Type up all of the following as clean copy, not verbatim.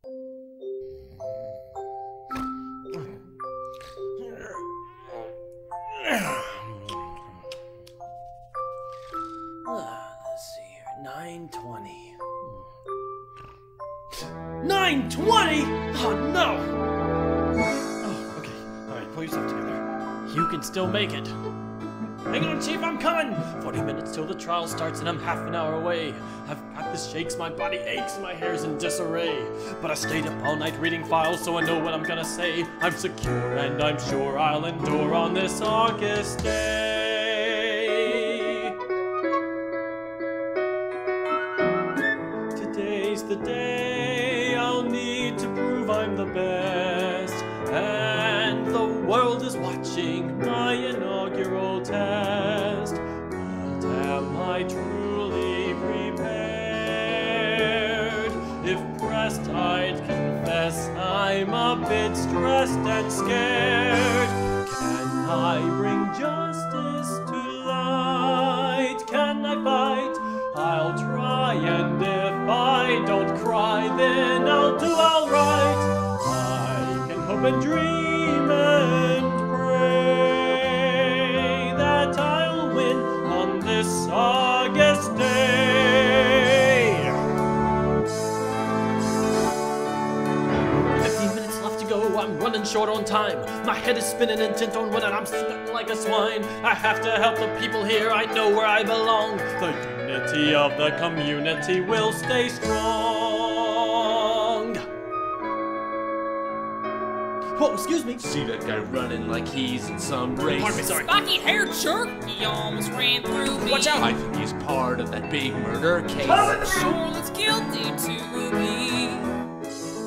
Let's see here. 9:20. 9:20? Oh no! Oh, okay. Alright, pull yourself together. You can still make it. Hang on, Chief, I'm coming! 40 minutes till the trial starts and I'm half an hour away. I've practice shakes, my body aches, my hair's in disarray. But I stayed up all night reading files so I know what I'm gonna say. I'm secure and I'm sure I'll endure on this August day. Today's the day I'll need to prove I'm the best. And the world is watching my inaugural test. But am I truly prepared? If pressed, I'd confess I'm a bit stressed and scared. Can I bring justice to light? Can I fight? I'll try, and if I don't cry, then I'll do alright. I can hope and dream and pray that I'll win on this August day. 15 minutes left to go, I'm running short on time. My head is spinning intent on running, I'm sweating like a swine. I have to help the people here, I know where I belong. The unity of the community will stay strong. Whoa, excuse me. See that guy running like he's in some race? Pardon me, sorry. Spiky-haired jerk! He almost ran through me. Watch out! I think he's part of that big murder case. Sure looks guilty to me.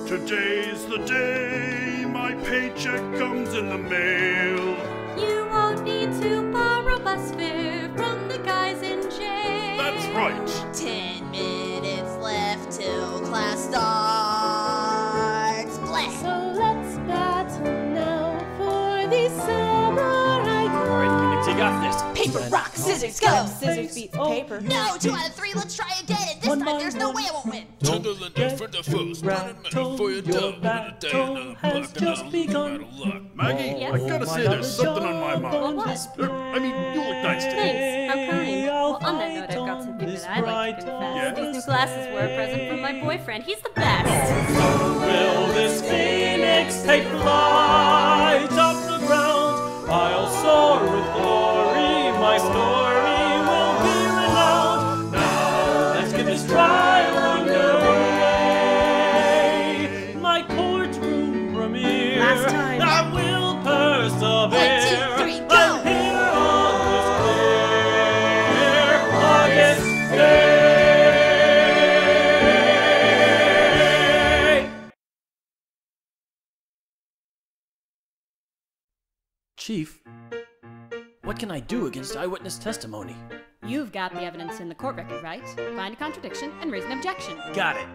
Today's the day my paycheck comes in the mail. You won't need to borrow bus fare from the guys in jail. That's right. 10 minutes left till class starts. Bless. So let's battle now for the samurai gold. Alright, Phoenix, you got this. Paper, rock, scissors, go! Scissors beats paper. No, 2 out of 3, let's try again. And this time there's no way I won't win. To the Linda for the foes, running man for your dog. Another day, another buck, another loop, out of luck. Maggie, Yes? I gotta say there's something on my mind. What? I mean, you look nice today. Thanks, how kind. Well, on that note, I've got to admit that I'd like to confess. Yeah? These new glasses were a present from my boyfriend. He's the best. Will this phoenix take flight off the ground? I'll soar with glory, my story will be renowned. Now let's get this trial underway. My courtroom premiere. Last time. I will persevere. 1, 2, 3, go! I'm here on this clear August day. Chief, what can I do against eyewitness testimony? You've got the evidence in the court record, right? Find a contradiction and raise an objection. Got it.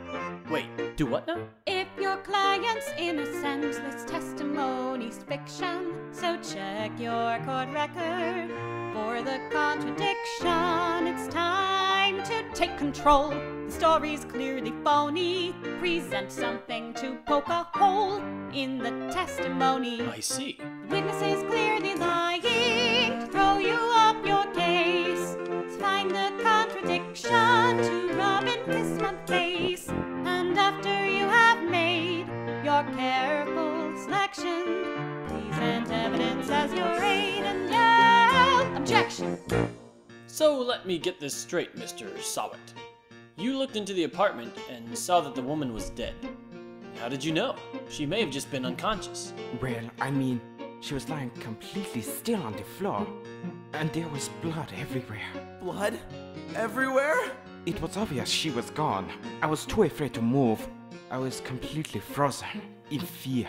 Wait, do what now? If your client's innocent, this testimony's fiction. So check your court record for the contradiction. It's time to take control. The story's clearly phony. Present something to poke a hole in the testimony. I see. Witness is clearly lying to throw you off your case. So find the contradiction to rub in this month's face. And after you have made your careful selection, present evidence as your aid and yell objection. So let me get this straight, Mr. Sawit. You looked into the apartment and saw that the woman was dead. How did you know? She may have just been unconscious. Well, I mean, she was lying completely still on the floor, and there was blood everywhere. Blood? Everywhere? It was obvious she was gone. I was too afraid to move. I was completely frozen, in fear.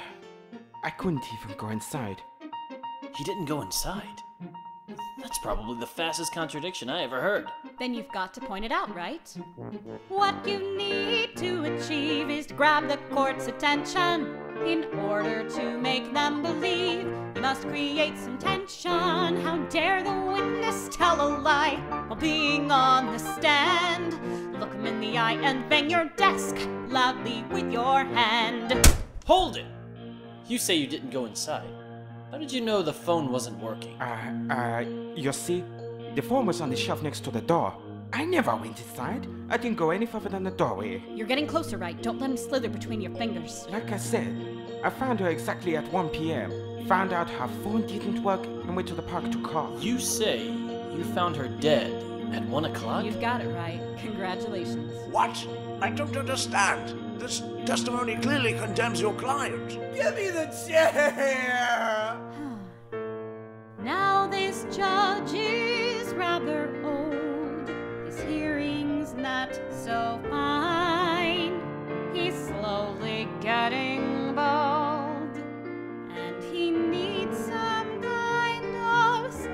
I couldn't even go inside. He didn't go inside. That's probably the fastest contradiction I ever heard. Then you've got to point it out, right? What you need to achieve is to grab the court's attention. In order to make them believe, you must create some tension. How dare the witness tell a lie while being on the stand? Look him in the eye and bang your desk loudly with your hand. Hold it! You say you didn't go inside. How did you know the phone wasn't working? You see, the phone was on the shelf next to the door. I never went inside. I didn't go any further than the doorway. You're getting closer, Wright. Don't let him slither between your fingers. Like I said, I found her exactly at 1 p.m. Found out her phone didn't work and went to the park to call. You say you found her dead at 1 o'clock? You've got it, right. Congratulations. What? I don't understand. This testimony clearly condemns your client. Give me the chair! Now this judge is rather old. His hearing's not so fine. He's slowly getting bald. And he needs some kind of sign.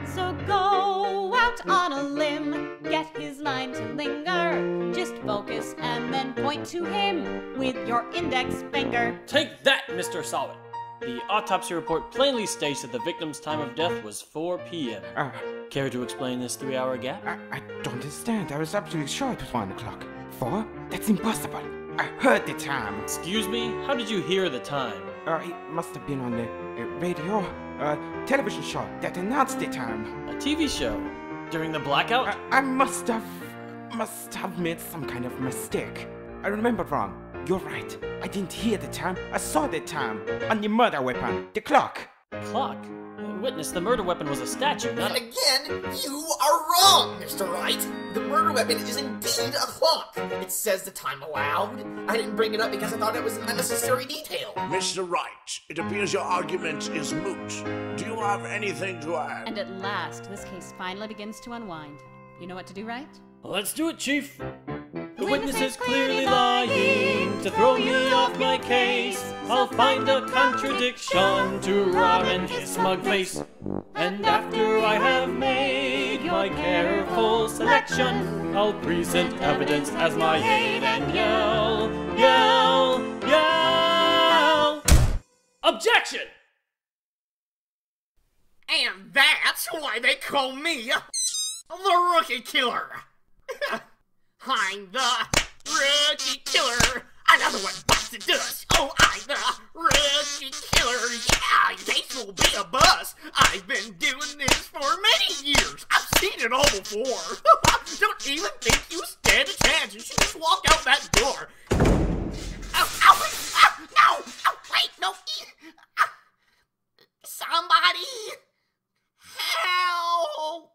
So go out on a limb, get his line to linger. Just focus and then point to him with your index finger. Take that, Mr. Solid! The autopsy report plainly states that the victim's time of death was 4 p.m. Care to explain this 3-hour gap? I don't understand. I was absolutely sure it was 1 o'clock. 4? That's impossible. I heard the time. Excuse me? How did you hear the time? It must have been on the radio. Television show that announced the time. A TV show? During the blackout? I must have made some kind of mistake. I remembered wrong. You're right. I didn't hear the time. I saw the time on the murder weapon, the clock. Clock? Witness, the murder weapon was a statue, not And again, you are wrong, Mr. Wright. The murder weapon is indeed a clock. It says the time allowed. I didn't bring it up because I thought it was an unnecessary detail. Mr. Wright, it appears your argument is moot. Do you have anything to add? And at last, this case finally begins to unwind. You know what to do, right? Let's do it, Chief. The witness is clearly lying to throw me off my case. I'll find a contradiction to Robin his smug face. And after I have made my careful selection, I'll present evidence as my aid and yell, yell, yell. Objection! And that's why they call me the Rookie Killer. I'm the Rookie Killer. Another one bites the dust. Oh, I'm the Rookie Killer. Yeah, your case will be a bust. I've been doing this for many years. I've seen it all before. Don't even think you stand a chance. You should just walk out that door. Ow, ow, no! Oh, wait, no. Somebody help!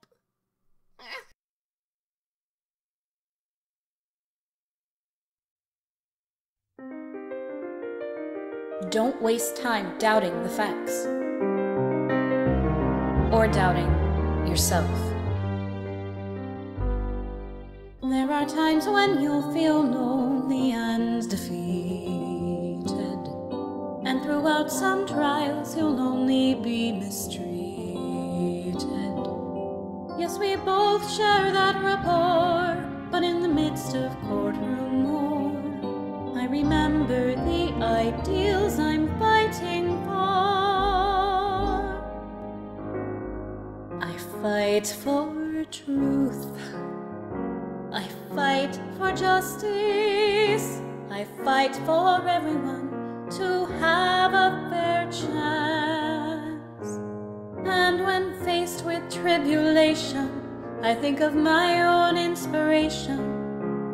Don't waste time doubting the facts. Or doubting yourself. There are times when you'll feel lonely and defeated. And throughout some trials you'll only be mistreated. Yes, we both share that rapport, but in the midst of courtroom war, I remember the ideals I'm fighting for. I fight for truth. I fight for justice. I fight for everyone to have a fair chance. And when faced with tribulation, I think of my own inspiration.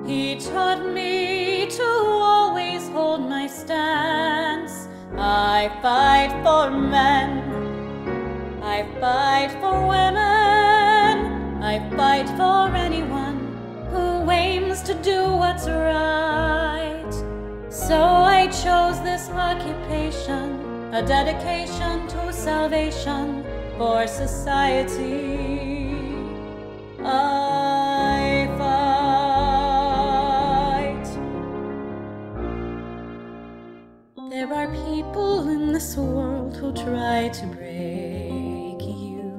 He taught me to always hold my stance. I fight for men. I fight for women. I fight for anyone who aims to do what's right. So I chose this occupation, a dedication to salvation for society. I fight. There are people in this world who try to break you.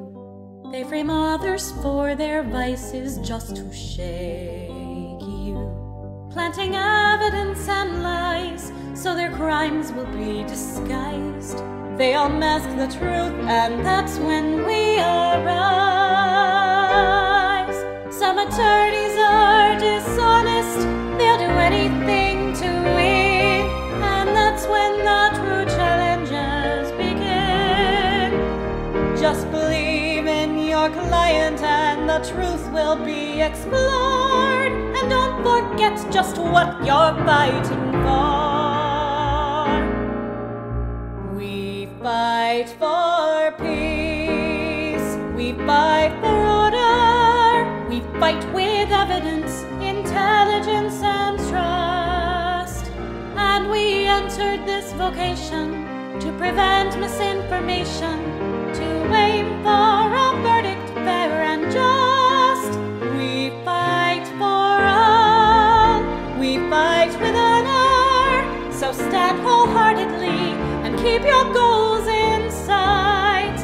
They frame others for their vices just to shake you, planting evidence and lies so their crimes will be disguised. They all mask the truth, and that's when we arise. Some attorneys are dishonest, they'll do anything to win, and that's when the true challenges begin. Just believe in your client and the truth will be explored, and don't forget just what you're fighting for. We fight for peace, we fight for order, we fight with evidence, intelligence and trust. And we entered this vocation to prevent misinformation, to aim for a verdict fair and just. We fight for all, we fight with honor, so stand wholeheartedly and keep your goals in sight.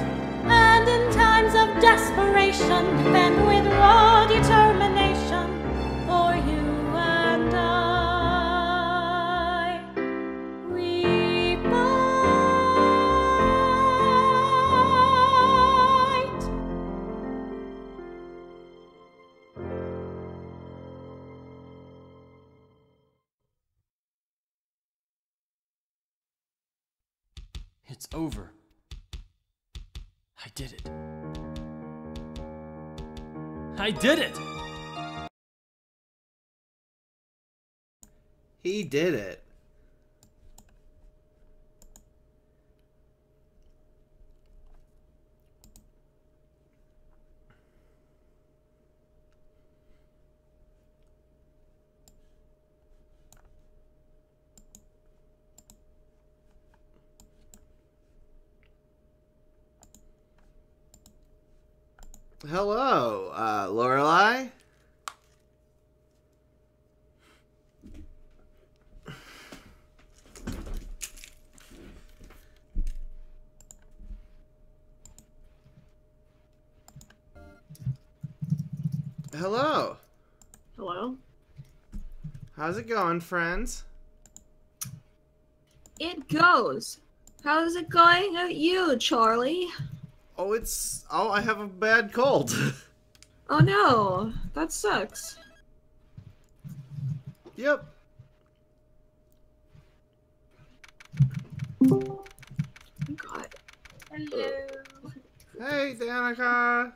And in times of desperation, defend with raw determination for you and I. We fight. It's over. I did it. I did it! He did it. Hello, Lorelei? Hello. Hello? How's it going, friends? It goes. How's it going at you, Charlie? Oh, I have a bad cold. Oh no, that sucks. Yep. God. Hello. Hey, Danica.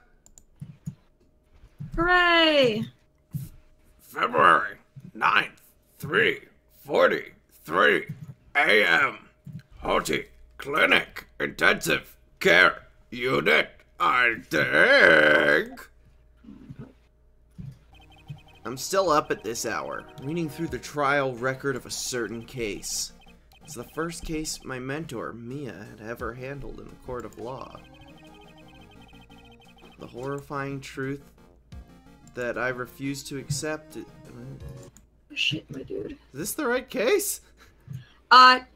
Hooray! February 9th, 3:43 a.m. Hoti Clinic Intensive Care Unit, I think. I'm still up at this hour, reading through the trial record of a certain case. It's the first case my mentor, Mia, had ever handled in a court of law. The horrifying truth that I refuse to accept. Shit, my dude. Is this the right case? Well,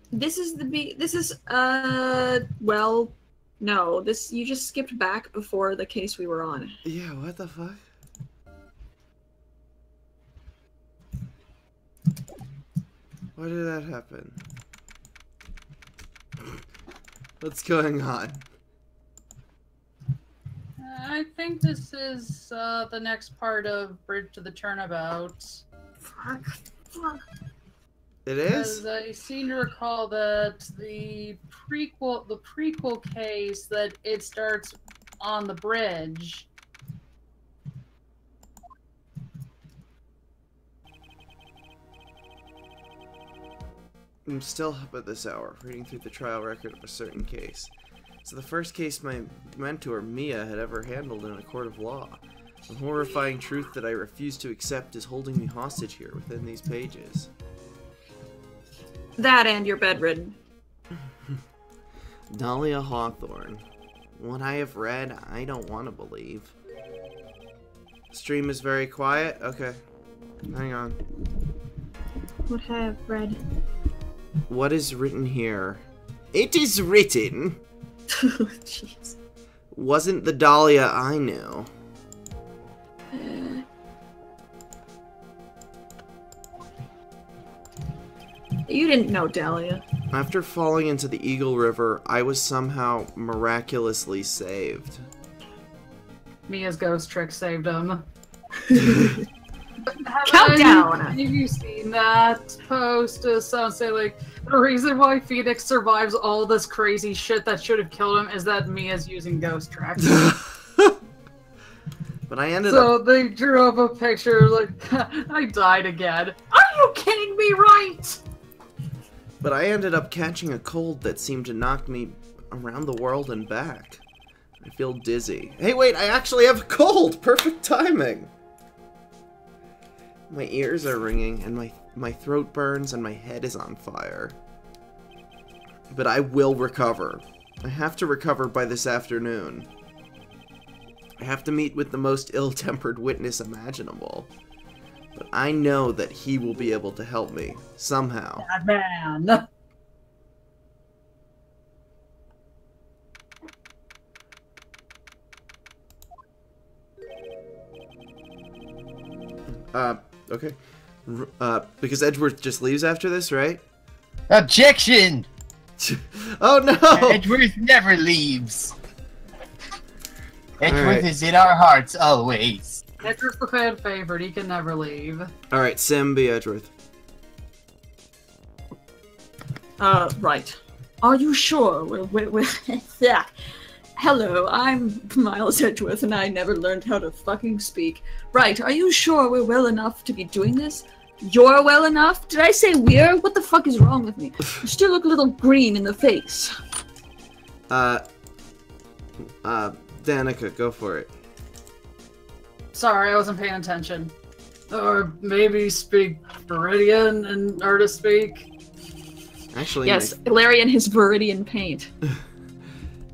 no, you just skipped back before the case we were on. Yeah, what the fuck? Why did that happen? What's going on? I think this is the next part of Bridge to the Turnabout. It is? Because I seem to recall that the prequel case, that it starts on the bridge. I'm still up at this hour, reading through the trial record of a certain case. It's the first case my mentor, Mia, had ever handled in a court of law. The horrifying truth that I refuse to accept is holding me hostage here within these pages. That and you're bedridden. Dahlia Hawthorne. What I have read, I don't want to believe. Stream is very quiet? Okay. Hang on. What I have read. What is written here? It is written! Jeez. Wasn't the Dahlia I knew. You didn't know Dahlia. After falling into the Eagle River, I was somehow miraculously saved. Mia's ghost trick saved him. Countdown! Have you seen that post of someone say, like, the reason why Phoenix survives all this crazy shit that should have killed him is that Mia's using ghost tracks? But I ended So up... they drew up a picture like, I died again. Are you kidding me, right? But I ended up catching a cold that seemed to knock me around the world and back. I feel dizzy. Hey, wait, I actually have a cold! Perfect timing! My ears are ringing, and my throat burns, and my head is on fire. But I will recover. I have to recover by this afternoon. I have to meet with the most ill-tempered witness imaginable. But I know that he will be able to help me, somehow. Bad man. Okay. Because Edgeworth just leaves after this, right? Objection! Oh no! Edgeworth never leaves. Edgeworth right. is in our hearts always. Edgeworth's the fan favorite. He can never leave. Alright, Sim, be Edgeworth. Right. Are you sure we're yeah. Hello, I'm Miles Edgeworth, and I never learned how to fucking speak. Right, are you sure we're well enough to be doing this? You're well enough? Did I say we're? What the fuck is wrong with me? You still look a little green in the face. Danica, go for it. Sorry, I wasn't paying attention. Or maybe speak Viridian and Artist speak. Actually, yes, Larry and his Viridian paint.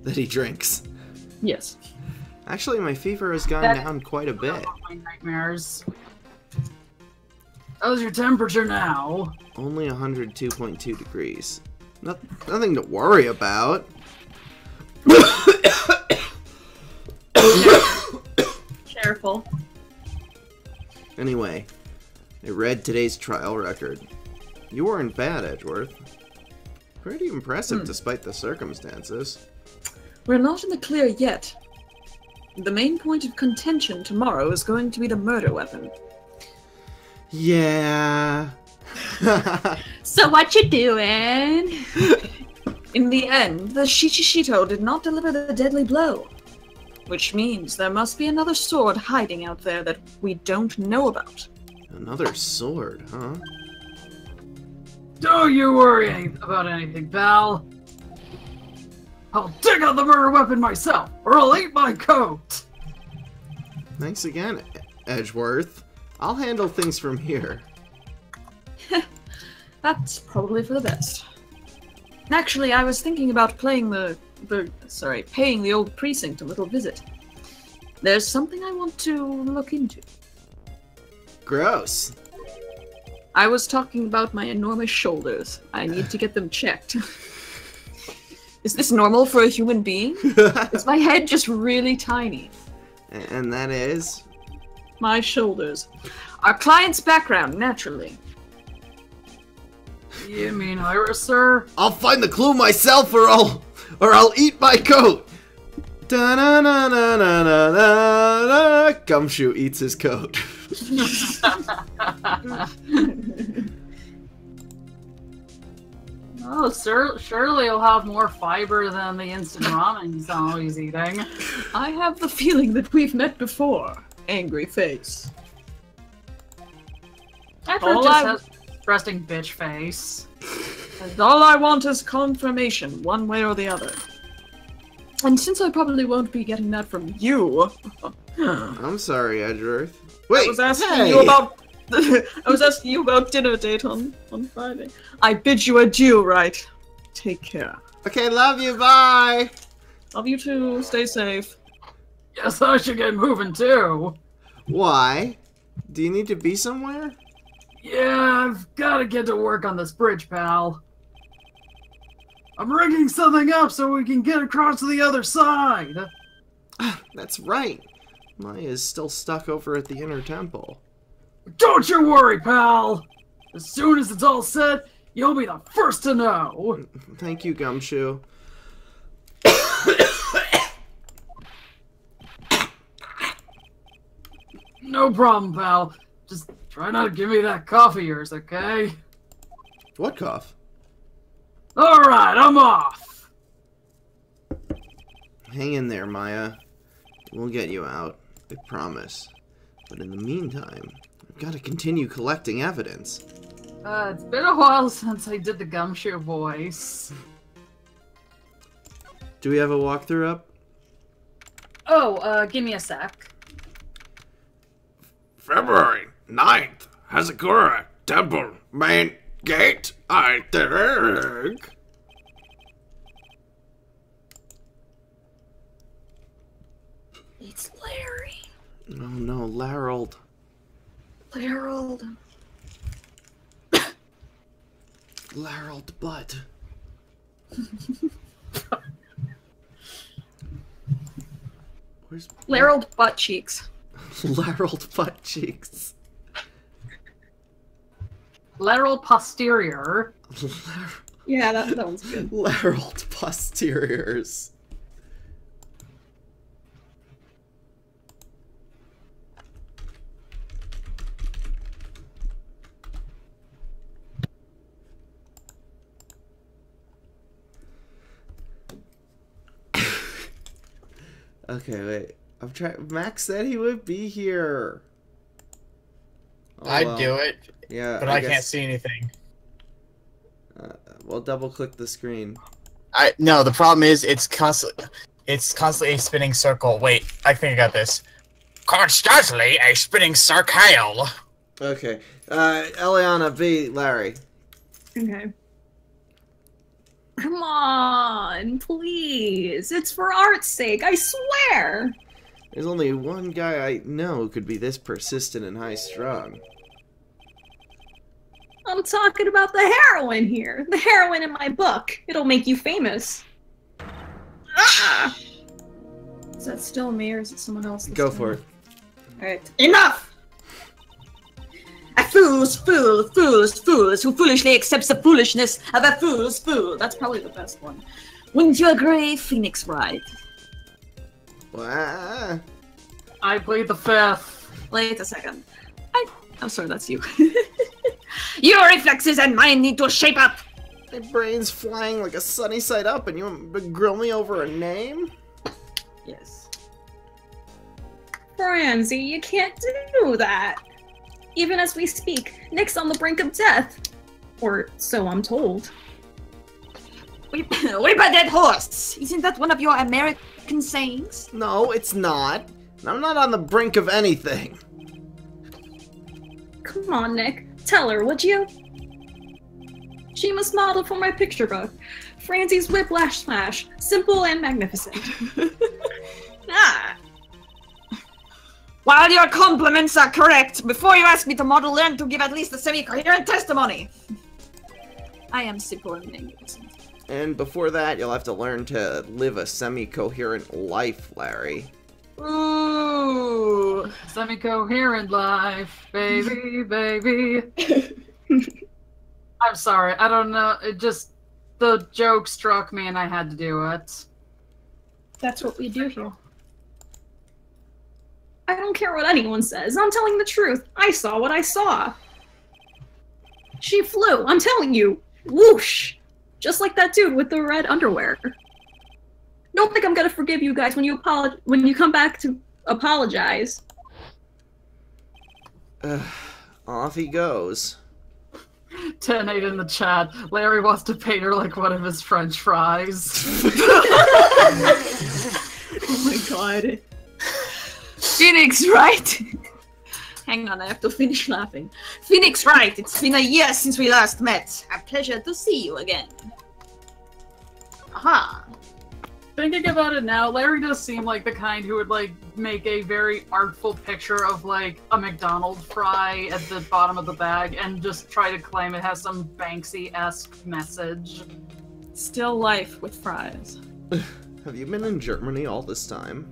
That he drinks. Yes. Actually, my fever has gone down quite a bit. My nightmares. How's your temperature now? Only 102.2 degrees. Nothing to worry about. Careful. Anyway, I read today's trial record. You weren't bad, Edgeworth. Pretty impressive despite the circumstances. We're not in the clear yet. The main point of contention tomorrow is going to be the murder weapon. Yeah. So what you doing? In the end, the Shichishito did not deliver the deadly blow. Which means there must be another sword hiding out there that we don't know about. Another sword, huh? Don't you worry about anything, pal. I'll dig out the murder weapon myself, or I'll eat my coat! Thanks again, Edgeworth. I'll handle things from here. That's probably for the best. Actually, I was thinking about paying the old precinct a little visit. There's something I want to look into. Gross. I was talking about my enormous shoulders. I need to get them checked. Is this normal for a human being? Is my head just really tiny? And that is? My shoulders. Our client's background, naturally. You mean Iris, sir? I'll find the clue myself, or I'll eat my coat. Da na na na na na na. Gumshoe eats his coat. Oh, surely he'll have more fiber than the instant ramen he's always eating. I have the feeling that we've met before. Angry face. After it just has resting bitch face. And all I want is confirmation, one way or the other. And since I probably won't be getting that from you... I'm sorry, Edgeworth. Wait, I was asking you about... I was asking you about dinner date on Friday. I bid you adieu, Wright. Take care. Okay, love you, bye! Love you too, stay safe. Yes, I should get moving too. Why? Do you need to be somewhere? Yeah, I've gotta get to work on this bridge, pal. I'm rigging something up so we can get across to the other side. That's right. Maya is still stuck over at the inner temple. Don't you worry, pal. As soon as it's all set, you'll be the first to know. Thank you, Gumshoe. No problem, pal. Just try not to give me that cough of yours, okay? What cough? Alright, I'm off! Hang in there, Maya. We'll get you out. I promise. But in the meantime, I've got to continue collecting evidence. It's been a while since I did the gumshoe voice. Do we have a walkthrough up? Oh, give me a sec. February 9th, Hazakura Temple main gate, I think. It's Larry. Oh no, Larold. Larold. Larold butt. Where's Larold butt cheeks. Larold butt cheeks. Lateral posterior. Yeah, that one's good. Larold posteriors. Okay, wait. I'm trying. Max said he would be here. Oh, I'd well. do it. Yeah, but I can't see anything. Well, double click the screen. No, the problem is it's constantly a spinning circle. Wait, I think I got this. Constantly a spinning circle. Okay. Eliana, be Larry. Okay. Come on, please. It's for art's sake, I swear. There's only one guy I know who could be this persistent and high-strung. I'm talking about the heroine here. The heroine in my book. It'll make you famous. Ah! Is that still me or is it someone else? Go for it. Alright. Enough! A fool's fool, fool's fools who foolishly accepts the foolishness of a fool's fool. That's probably the best one. Wouldn't you agree, Phoenix Wright? Wow. I played the fifth. Wait a second. I'm sorry, that's you. Your reflexes and mine need to shape up! My brain's flying like a sunny side up and you want to grill me over a name? Yes. Franzi, you can't do that! Even as we speak, Nick's on the brink of death. Or so I'm told. Whip a dead horse! Isn't that one of your American sayings? No, it's not. I'm not on the brink of anything. Come on, Nick. Tell her, would you? She must model for my picture book. Franzi's Whiplash Smash. Simple and magnificent. Ah! While your compliments are correct, before you ask me to model, learn to give at least a semi-coherent testimony. I am simple and magnificent. And before that, you'll have to learn to live a semi-coherent life, Larry. Ooh, semi-coherent life, baby, baby. I'm sorry, I don't know, it just, the joke struck me and I had to do it. That's what we do here. I don't care what anyone says, I'm telling the truth. I saw what I saw. She flew, I'm telling you. Whoosh! Just like that dude with the red underwear. Don't think I'm gonna forgive you guys when you come back to apologize. Off he goes. 10-8 in the chat. Larry wants to pay her like one of his French fries. Oh my god. Phoenix Wright! Hang on, I have to finish laughing. Phoenix Wright, it's been a year since we last met. A pleasure to see you again. Aha. Thinking about it now, Larry does seem like the kind who would, like, make a very artful picture of, like, a McDonald's fry at the bottom of the bag and just try to claim it has some Banksy-esque message. Still life with fries. Have you been in Germany all this time?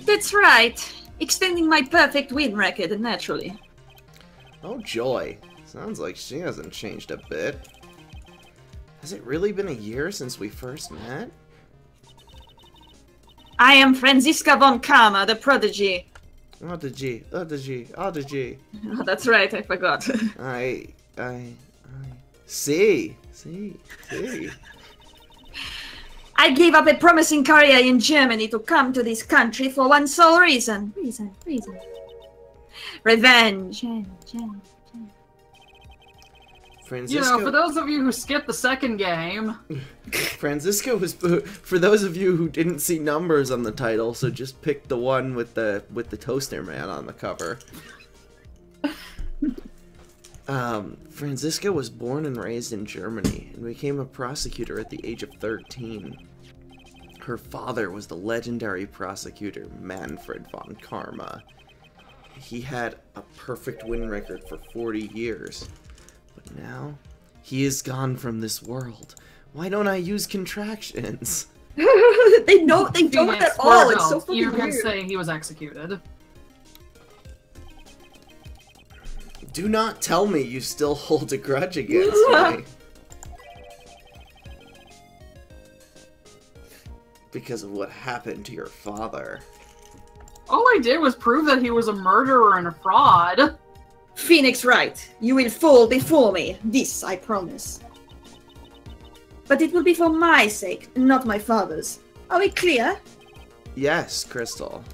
That's right. Extending my perfect win record, naturally. Oh joy. Sounds like she hasn't changed a bit. Has it really been a year since we first met? I am Franziska von Kama, the prodigy. Oh, the G. Oh, the G. Oh, the G. Oh, that's right, I forgot. I see. I gave up a promising career in Germany to come to this country for one sole reason. Revenge. Francisco... for those of you who skipped the second game... Francisco was... For those of you who didn't see numbers on the title, so just pick the one with the Toaster Man on the cover. Francisco was born and raised in Germany and became a prosecutor at the age of 13. Her father was the legendary prosecutor Manfred von Karma. He had a perfect win record for 40 years. But now, he is gone from this world. Why don't I use contractions? they don't at all. It's so fucking weird. You can say he was executed. Do not tell me you still hold a grudge against me. Because of what happened to your father. All I did was prove that he was a murderer and a fraud. Phoenix Wright, you will fall before me. This I promise. But it will be for my sake, not my father's. Are we clear? Yes, Crystal.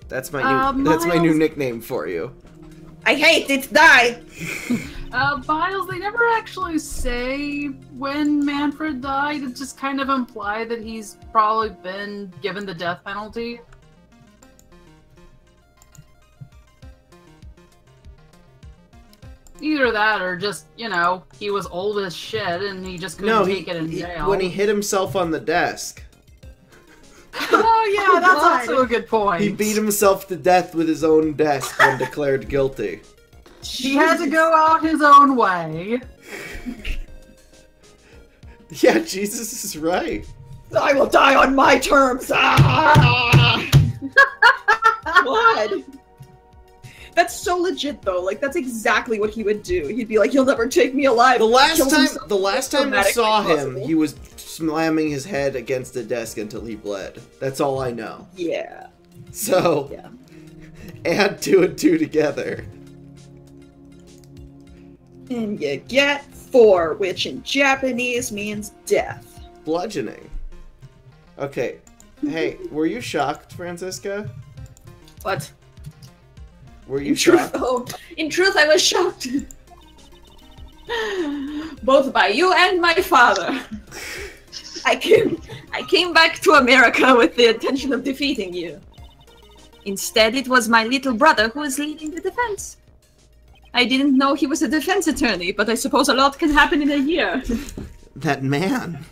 That's my new nickname for you. I hate it. Die. Miles, they never actually say when Manfred died. It just kind of implied that he's probably been given the death penalty. Either that or just, he was old as shit and he just couldn't take it in jail. When he hit himself on the desk. Oh yeah, that's also a good point. He beat himself to death with his own desk when declared guilty. He had to go out his own way. Yeah, Jesus is right. I will die on my terms. What? That's so legit though. Like that's exactly what he would do. He'd be like, "You'll never take me alive." The last time I saw him, he was slamming his head against the desk until he bled. That's all I know. Yeah. So, add 2 and 2 together. And you get 4, which in Japanese means death. Bludgeoning. Okay. Hey, were you shocked, Francisca? What? Were you shocked? In truth, I was shocked. Both by you and my father. I came back to America with the intention of defeating you. Instead, it was my little brother who was leading the defense. I didn't know he was a defense attorney, but I suppose a lot can happen in a year. That man.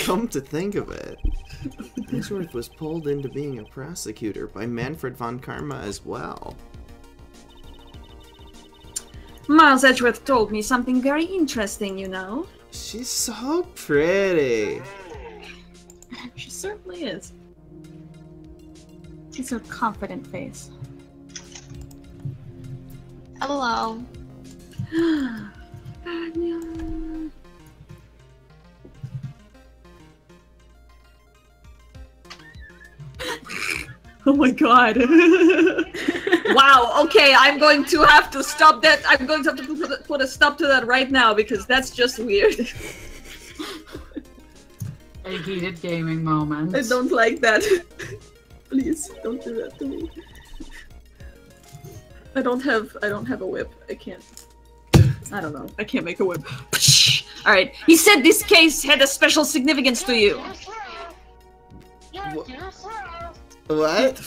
Come to think of it, Edgeworth was pulled into being a prosecutor by Manfred von Karma as well. Miles Edgeworth told me something very interesting, you know. She's so pretty. She certainly is. She's her confident face. Hello. Oh my god. Wow, okay, I'm going to have to stop that. I'm going to have to put a stop to that right now because that's just weird. A heated gaming moment. I don't like that. Please, don't do that to me. I don't have a whip. I can't. I don't know. I can't make a whip. Alright, he said this case had a special significance to you. What?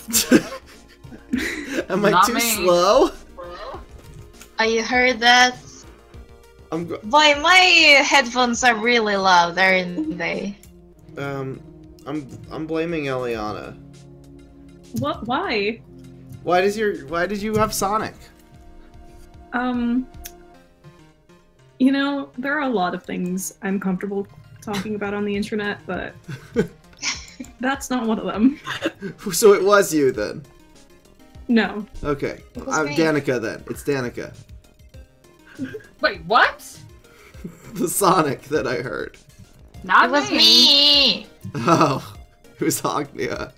Am I too slow? I heard that. Boy, my headphones are really loud, aren't they? I'm blaming Eliana. What? Why? Why did you have Sonic? You know, there are a lot of things I'm comfortable talking about on the internet, but that's not one of them. So it was you then? No. Okay. I'm Danica then. It's Danica. Wait, what? The Sonic that I heard. Not it was me! Oh. It was Hognia.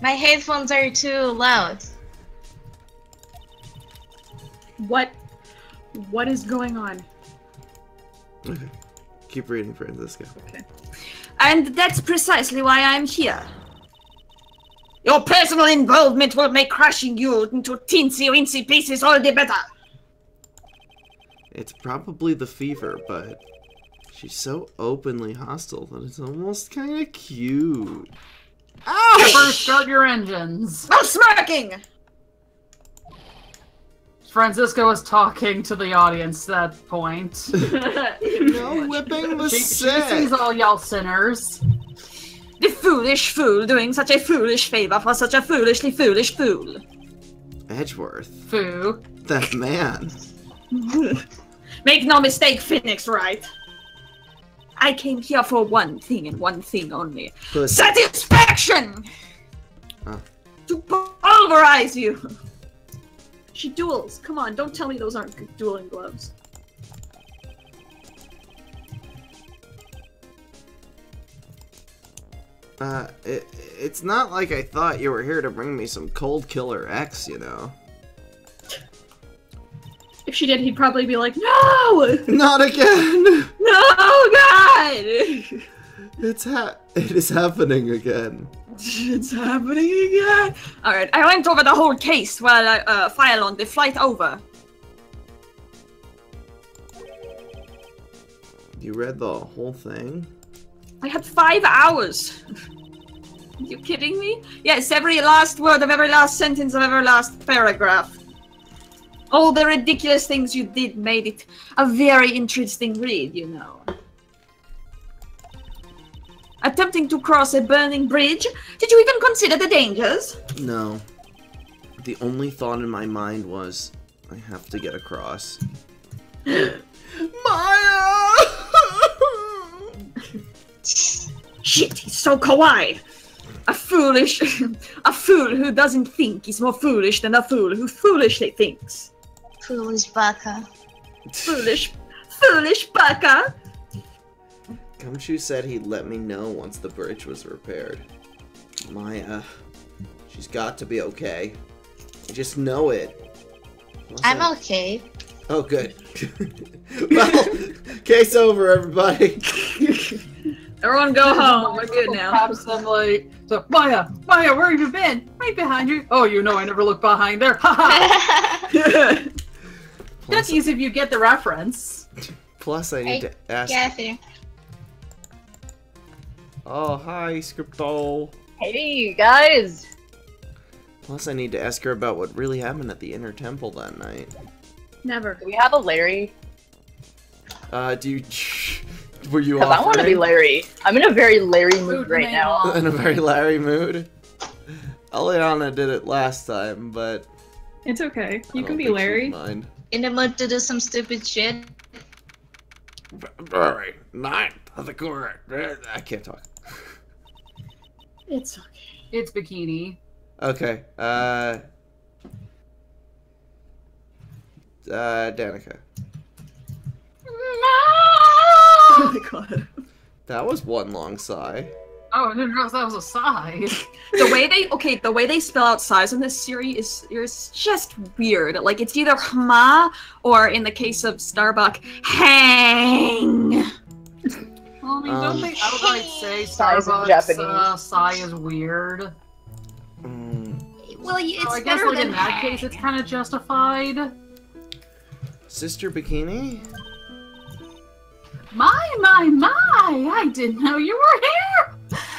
My headphones are too loud. What is going on? Okay. Keep reading, Francisco. Okay. And that's precisely why I'm here. Your personal involvement will make crushing you into teensy-weensy pieces all the better. It's probably the fever, but she's so openly hostile that it's almost kind of cute. Skipper, start your engines. No smirking! Francisco is talking to the audience at that point. No whipping the She sick. sees all y'all sinners. The foolish fool doing such a foolish favor for such a foolishly foolish fool. Edgeworth. Foo. That man. Make no mistake, Phoenix, Wright. I came here for one thing and one thing only. Pussy. Satisfaction! Oh. To pulverize you! She duels. Come on, don't tell me those aren't good dueling gloves. It's not like I thought you were here to bring me some cold killer X, you know. If she did, he'd probably be like, no! Not again! No, God! It is happening again. It's happening again! Alright, I went over the whole case while I file on the flight over. You read the whole thing? I had 5 hours. Are you kidding me? Yes, every last word of every last sentence of every last paragraph. All the ridiculous things you did made it a very interesting read, you know. Attempting to cross a burning bridge? Did you even consider the dangers? No. The only thought in my mind was, I have to get across. Maya! Shit, he's so kawaii. A fool who doesn't think is more foolish than a fool who foolishly thinks. Foolish baka. Foolish baka. Gumshoe said he'd let me know once the bridge was repaired. Maya, she's got to be okay. I just know it. I'm okay. Oh, good. Well, case over, everybody. Everyone go home. We're good now. Perhaps I'm like, so, Maya, where have you been? Right behind you. Oh, you know I never look behind there. Ha That's easy if you get the reference. Plus, I need to ask. Kathy. Oh, hi, Scripto. Hey, guys. Plus, I need to ask her about what really happened at the Inner Temple that night. Never. Do we have a Larry? Do you... Were you Because I want to be Larry. I'm in a very Larry mood right now. In a very Larry mood? Eliana did it last time, but... It's okay. You can be think she'd Larry. mind. In the mood to do some stupid shit. Very nice. I can't talk. It's okay. It's Bikini. Okay, Danica. Oh my god. That was one long sigh. Oh, I didn't realize that was a sigh. the way they spell out sighs in this series is just weird. Like, it's either hma or, in the case of Starbuck, hang. Well, I mean, don't they outright say Sighs in Starbucks Japanese. sigh is weird? Well, it's So I guess, better like, than in that hang. case, it's kind of justified. Sister Bikini? My, I didn't know you were here!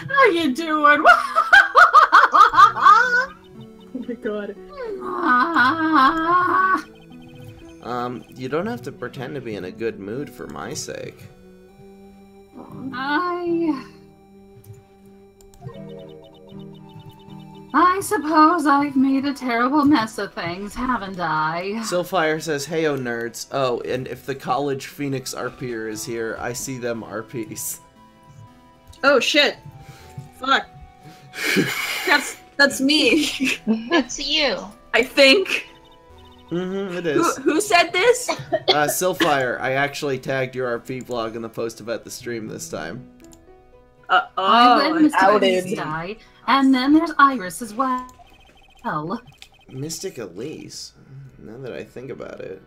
How you doing? Oh my god. You don't have to pretend to be in a good mood for my sake. I suppose I've made a terrible mess of things, haven't I? Sylfire says, "Heyo nerds. Oh, and if the college Phoenix RPer is here, I see them RPs." Oh shit. Fuck. That's me. That's you. I think. Mm-hmm, it is. Who said this? Sylfire, I actually tagged your RP blog in the post about the stream this time. I let Mystic outed. Elise die, and then there's Iris as well. Mystic Elise? Now that I think about it.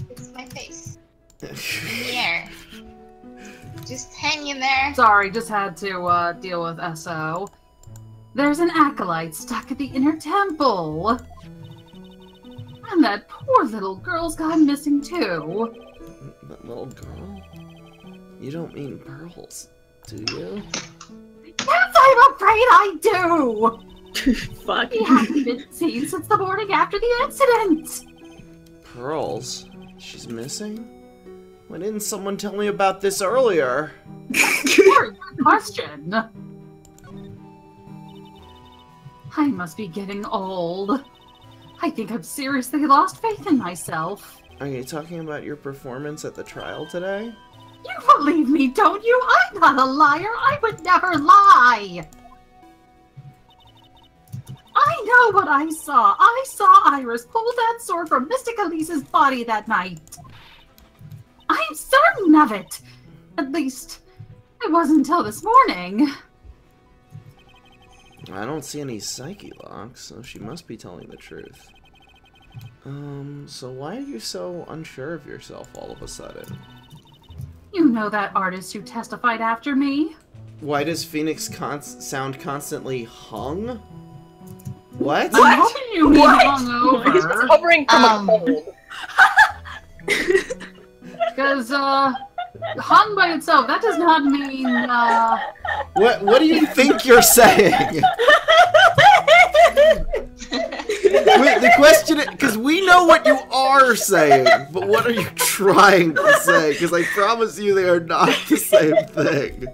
It's my face. In the air. Just hanging there. Sorry, just had to deal with SO. There's an acolyte stuck at the inner temple. And that poor little girl's gone missing too. That little girl? You don't mean Pearls, do you? Yes, I'm afraid I do! Fuck. He hasn't been seen since the morning after the incident! Pearls? She's missing? Why didn't someone tell me about this earlier? Good question. I must be getting old. I think I've seriously lost faith in myself. Are you talking about your performance at the trial today? You believe me, don't you? I'm not a liar. I would never lie. I know what I saw. I saw Iris pull that sword from Mystic Elise's body that night. I'm certain of it. At least, it wasn't until this morning. I don't see any psyche locks, so she must be telling the truth. So why are you so unsure of yourself all of a sudden? You know that artist who testified after me? Why does Phoenix sound constantly hung? What? I'm hoping you mean hungover. He's recovering from a cold. Because, hung by itself, that does not mean, What do you think you're saying? Wait, the question is, because we know what you are saying, but what are you trying to say? Because I promise you they are not the same thing.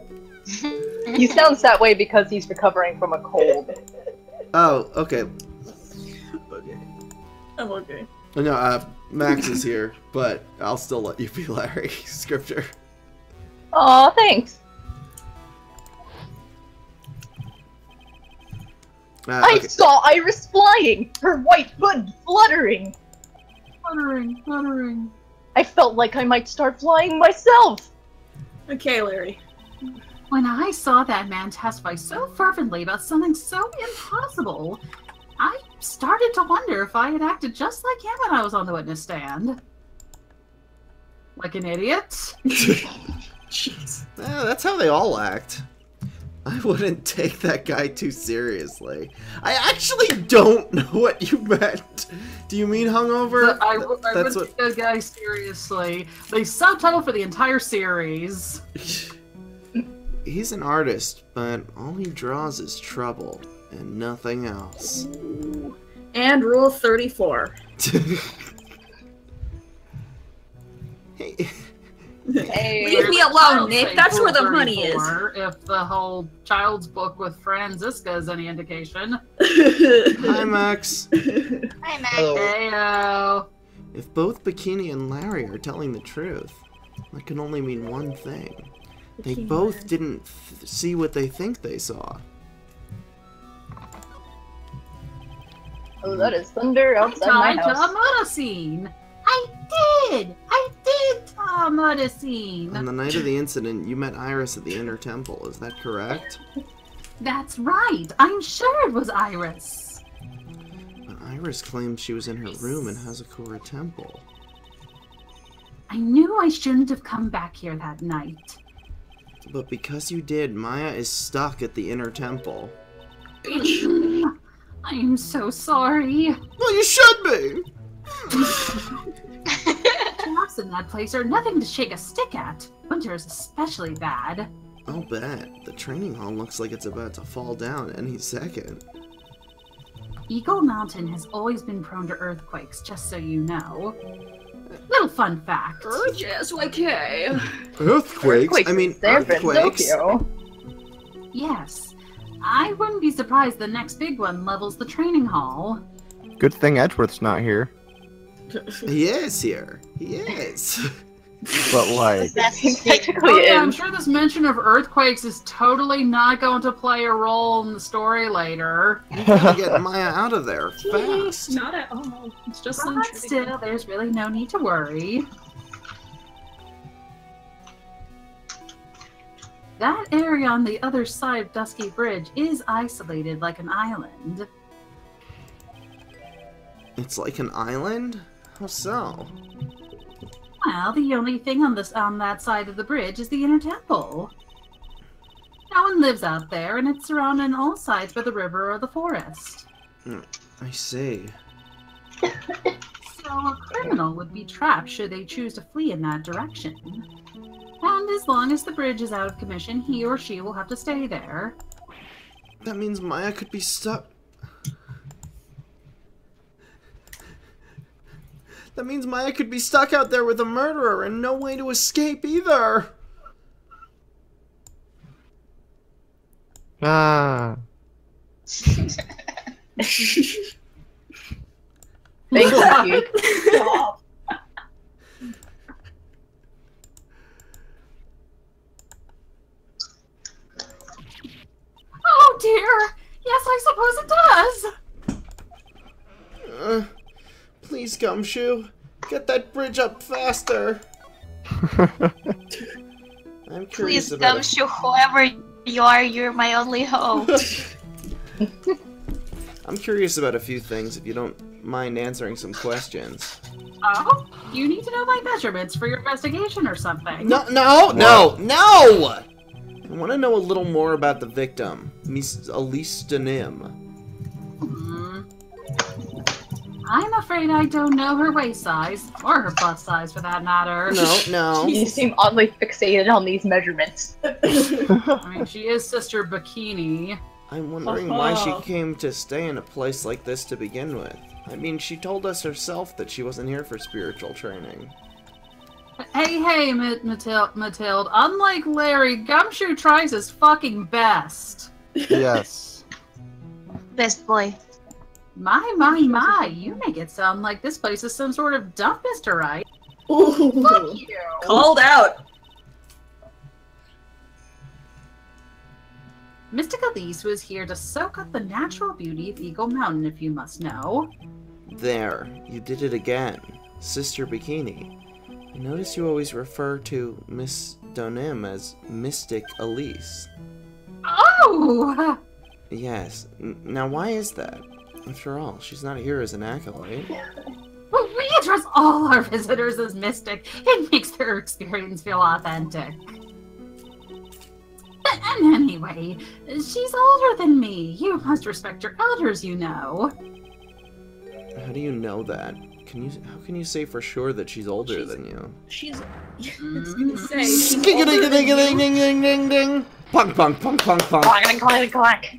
He sounds that way because he's recovering from a cold. Oh, okay. Okay. I'm okay. No, Max is here, but I'll still let you be Larry, Scripter. Aw, thanks. I saw Iris flying, her white hood fluttering. Fluttering. I felt like I might start flying myself. Okay, Larry. When I saw that man testify so fervently about something so impossible, I started to wonder if I had acted just like him when I was on the witness stand. Like an idiot? Jeez. Yeah, that's how they all act. I wouldn't take that guy too seriously. I actually don't know what you meant. Do you mean hungover? I wouldn't take that guy seriously. They subtitle for the entire series. He's an artist, but all he draws is trouble and nothing else. And rule 34. Hey. Leave me alone, Nick. That's where the money is. If the whole child's book with Franziska is any indication. Hi, Max. Hi, Max. Heyo. If both Bikini and Larry are telling the truth, that can only mean one thing. They both didn't see what they think they saw. Oh, that is thunder outside my house. I murder scene. I did murder scene. On the night of the incident, you met Iris at the Inner Temple. Is that correct? That's right. I'm sure it was Iris. But Iris claims she was in her room in Hazakura Temple. I knew I shouldn't have come back here that night. But because you did, Maya is stuck at the Inner Temple. I'm so sorry. Well, you should be! Traps in that place are nothing to shake a stick at. Winter is especially bad. I'll bet. The training hall looks like it's about to fall down any second. Eagle Mountain has always been prone to earthquakes, just so you know. Little fun fact. Yes, okay. Earthquakes? I mean, earthquakes. Yes. I wouldn't be surprised the next big one levels the training hall. Good thing Edgeworth's not here. He is here. He is. But like, technically yeah, I'm sure this mention of earthquakes is totally not going to play a role in the story later. You gotta get Maya out of there fast. Not at all. It's just some But still, there's really no need to worry. that area on the other side of Dusky Bridge is isolated like an island. It's like an island? How so? Well, the only thing on that side of the bridge is the inner temple. No one lives out there, and it's surrounded on all sides by the river or the forest. I see. So a criminal would be trapped should they choose to flee in that direction. And as long as the bridge is out of commission, he or she will have to stay there. That means Maya could be stuck. That means Maya could be stuck out there with a murderer and no way to escape either. Ah. Thank you. Stop. Oh dear! Yes, I suppose it does! Please, Gumshoe, get that bridge up faster. I'm curious Please, about Gumshoe, whoever you are, you're my only hope. I'm curious about a few things, if you don't mind answering some questions. Oh? You need to know my measurements for your investigation or something. No! I want to know a little more about the victim, Miss Elise Denim. I'm afraid I don't know her waist size, or her bust size for that matter. No. You seem oddly fixated on these measurements. I mean, she is Sister Bikini. I'm wondering why she came to stay in a place like this to begin with. I mean, she told us herself that she wasn't here for spiritual training. Hey, Matilde, unlike Larry, Gumshoe tries his fucking best. Yes. Best boy. My, you make it sound like this place is some sort of dump, Mr. Wright. Ooh, Fuck you. Called out. Mystic Elise was here to soak up the natural beauty of Eagle Mountain, if you must know. There, you did it again. Sister Bikini. I notice you always refer to Miss Donim as Mystic Elise. Oh! Yes. Now why is that? After all, she's not here as an acolyte. We address all our visitors as mystic. It makes their experience feel authentic. And anyway, she's older than me. You must respect your elders, you know. How do you know that? How can you say for sure that she's older than you? She's. I was gonna say. She's Ding-a-ding-a-ding-a-ding-ding-ding-ding. Punk, punk, punk, punk, punk. Clack, clack, clack.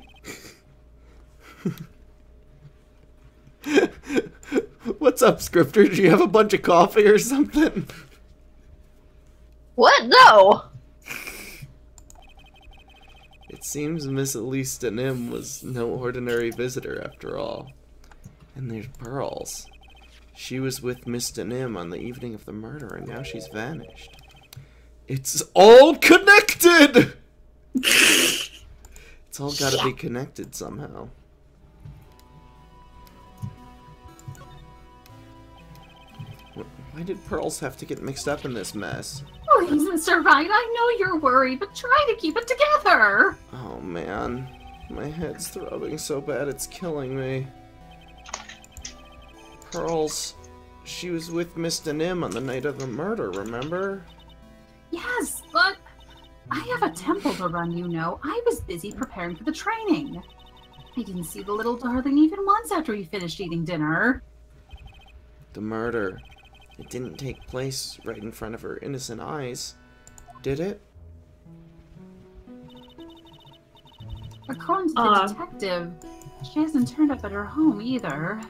What's up, Scripter? Do you have a bunch of coffee or something? What? No. It seems Miss Elise Denim was no ordinary visitor after all. And there's Pearls. She was with Miss Denim on the evening of the murder, and now she's vanished. It's all connected! It's all gotta be connected somehow. Why did Pearls have to get mixed up in this mess? Please, Mr. Wright, I know you're worried, but try to keep it together. Oh man, my head's throbbing so bad it's killing me. Pearls, she was with Miss Denim on the night of the murder, remember? Yes, but I have a temple to run, you know. I was busy preparing for the training. I didn't see the little darling even once after we finished eating dinner. The murder. It didn't take place right in front of her innocent eyes, did it? According to the detective, she hasn't turned up at her home either.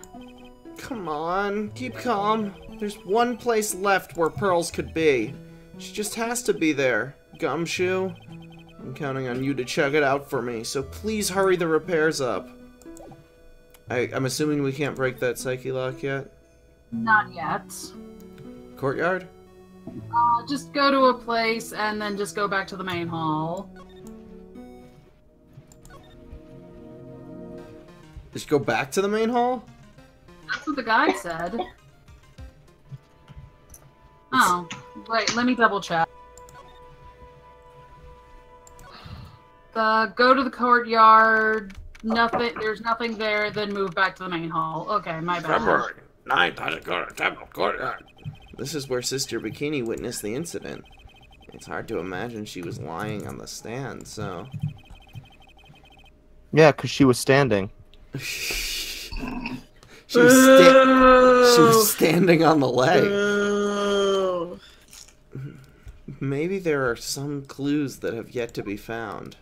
Come on, keep calm. There's one place left where Pearls could be. She just has to be there. Gumshoe, I'm counting on you to check it out for me, so please hurry the repairs up. I'm assuming we can't break that psyche lock yet? Not yet. Courtyard? Just go to a place and then just go back to the main hall. Just go back to the main hall? That's what the guide said. Oh, wait, let me double check. Go to the courtyard. Nothing. There's nothing there. Then move back to the main hall. Okay, my bad. February 9th, I go to temple courtyard. This is where Sister Bikini witnessed the incident. It's hard to imagine she was lying on the stand, so... Yeah, because she was standing. She was standing on the leg. Maybe there are some clues that have yet to be found.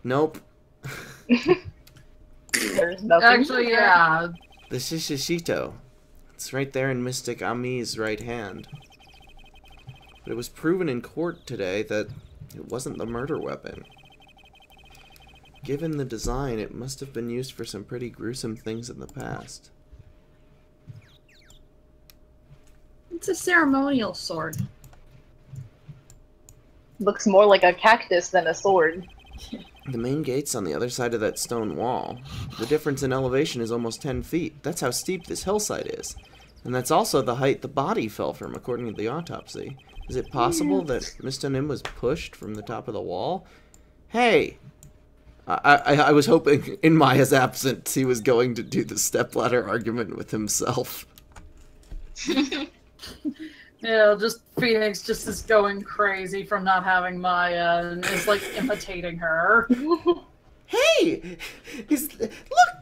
Nope. There's nothing. Actually, yeah. The Shishishito. It's right there in Mystic Ami's right hand. But it was proven in court today that it wasn't the murder weapon. Given the design, it must have been used for some pretty gruesome things in the past. It's a ceremonial sword. Looks more like a cactus than a sword. The main gate's on the other side of that stone wall. The difference in elevation is almost 10 feet. That's how steep this hillside is. And that's also the height the body fell from, according to the autopsy. Is it possible that Mr. Nim was pushed from the top of the wall? Hey! I was hoping, in Maya's absence, he was going to do the stepladder argument with himself. Yeah, just Phoenix just is going crazy from not having Maya and is like imitating her. Hey! Look,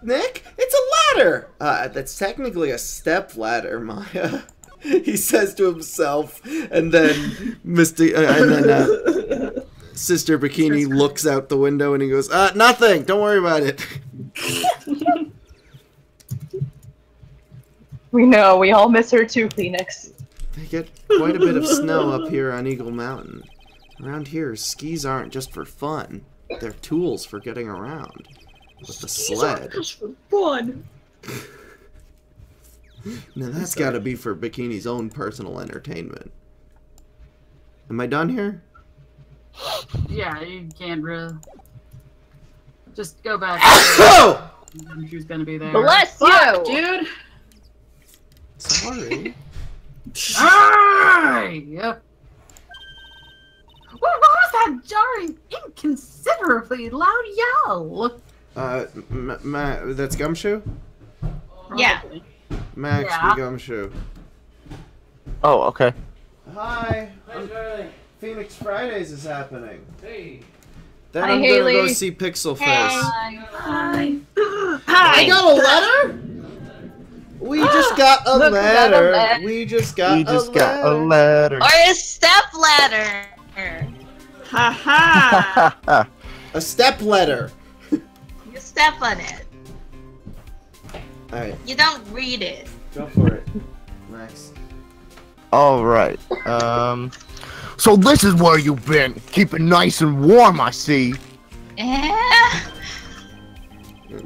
Nick! It's a ladder! That's technically a step ladder, Maya. He says to himself, and then Sister Bikini looks out the window and he goes, nothing! Don't worry about it. We know, we all miss her too, Phoenix. They get quite a bit of snow up here on Eagle Mountain. Around here, skis aren't just for fun. They're tools for getting around. With the sled. Just for fun. Now that's gotta be for Bikini's own personal entertainment. Am I done here? Yeah, you can't really. Just go back. Who's gonna be there? Bless you, dude. Sorry. What was that jarring, inconsiderably loud yell? That's Gumshoe? Yeah. Max, Yeah. be Gumshoe. Oh, okay. Hi. Hi, Charlie. Phoenix Fridays is happening. Hey. Then Hi, I'm Haley. gonna go see Pixel Face. Hi. I got a letter? We just got a Look, letter. We just got a letter. Or a step ladder. Ha ha. A step letter. You step on it. Alright, You don't read it. go for it, Max. Alright, so this is where you've been. Keep it nice and warm, I see. Yeah.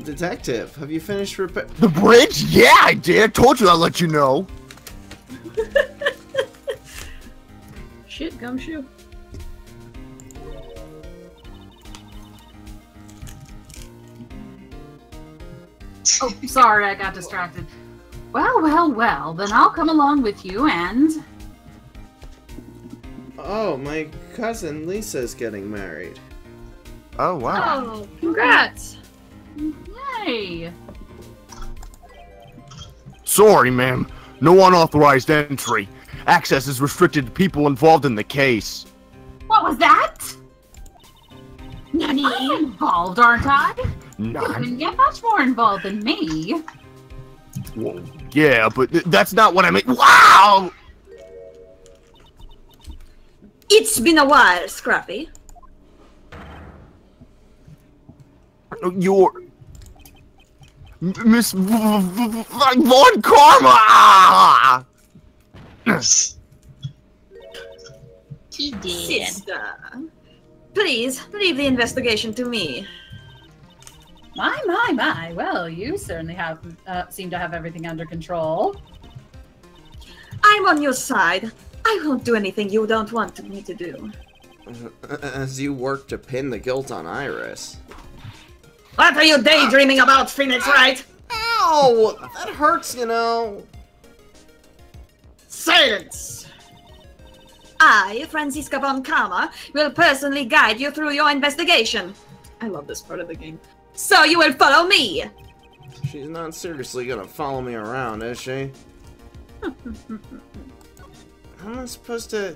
Detective, have you finished The bridge? Yeah, I did. Told you I'd let you know. Shit, Gumshoe. Oh, sorry, I got distracted. Well, then I'll come along with you and... Oh, my cousin Lisa's getting married. Oh, wow. Oh, congrats. Yay! Sorry, ma'am. No unauthorized entry. Access is restricted to people involved in the case. What was that? I'm involved, aren't I? You can get much more involved than me. Well, yeah, but that's not what I mean. Wow! It's been a while, Scrappy. You're... Miss Von Karma! He did. Sister, please leave the investigation to me. My. Well, you certainly have seem to have everything under control. I'm on your side. I won't do anything you don't want me to do. As you work to pin the guilt on Iris. What are you daydreaming about, Phoenix, Wright? Ow! That hurts, you know. Silence! I, Franziska von Kama, will personally guide you through your investigation. I love this part of the game. So you will follow me. She's not seriously gonna follow me around, is she? How am I supposed to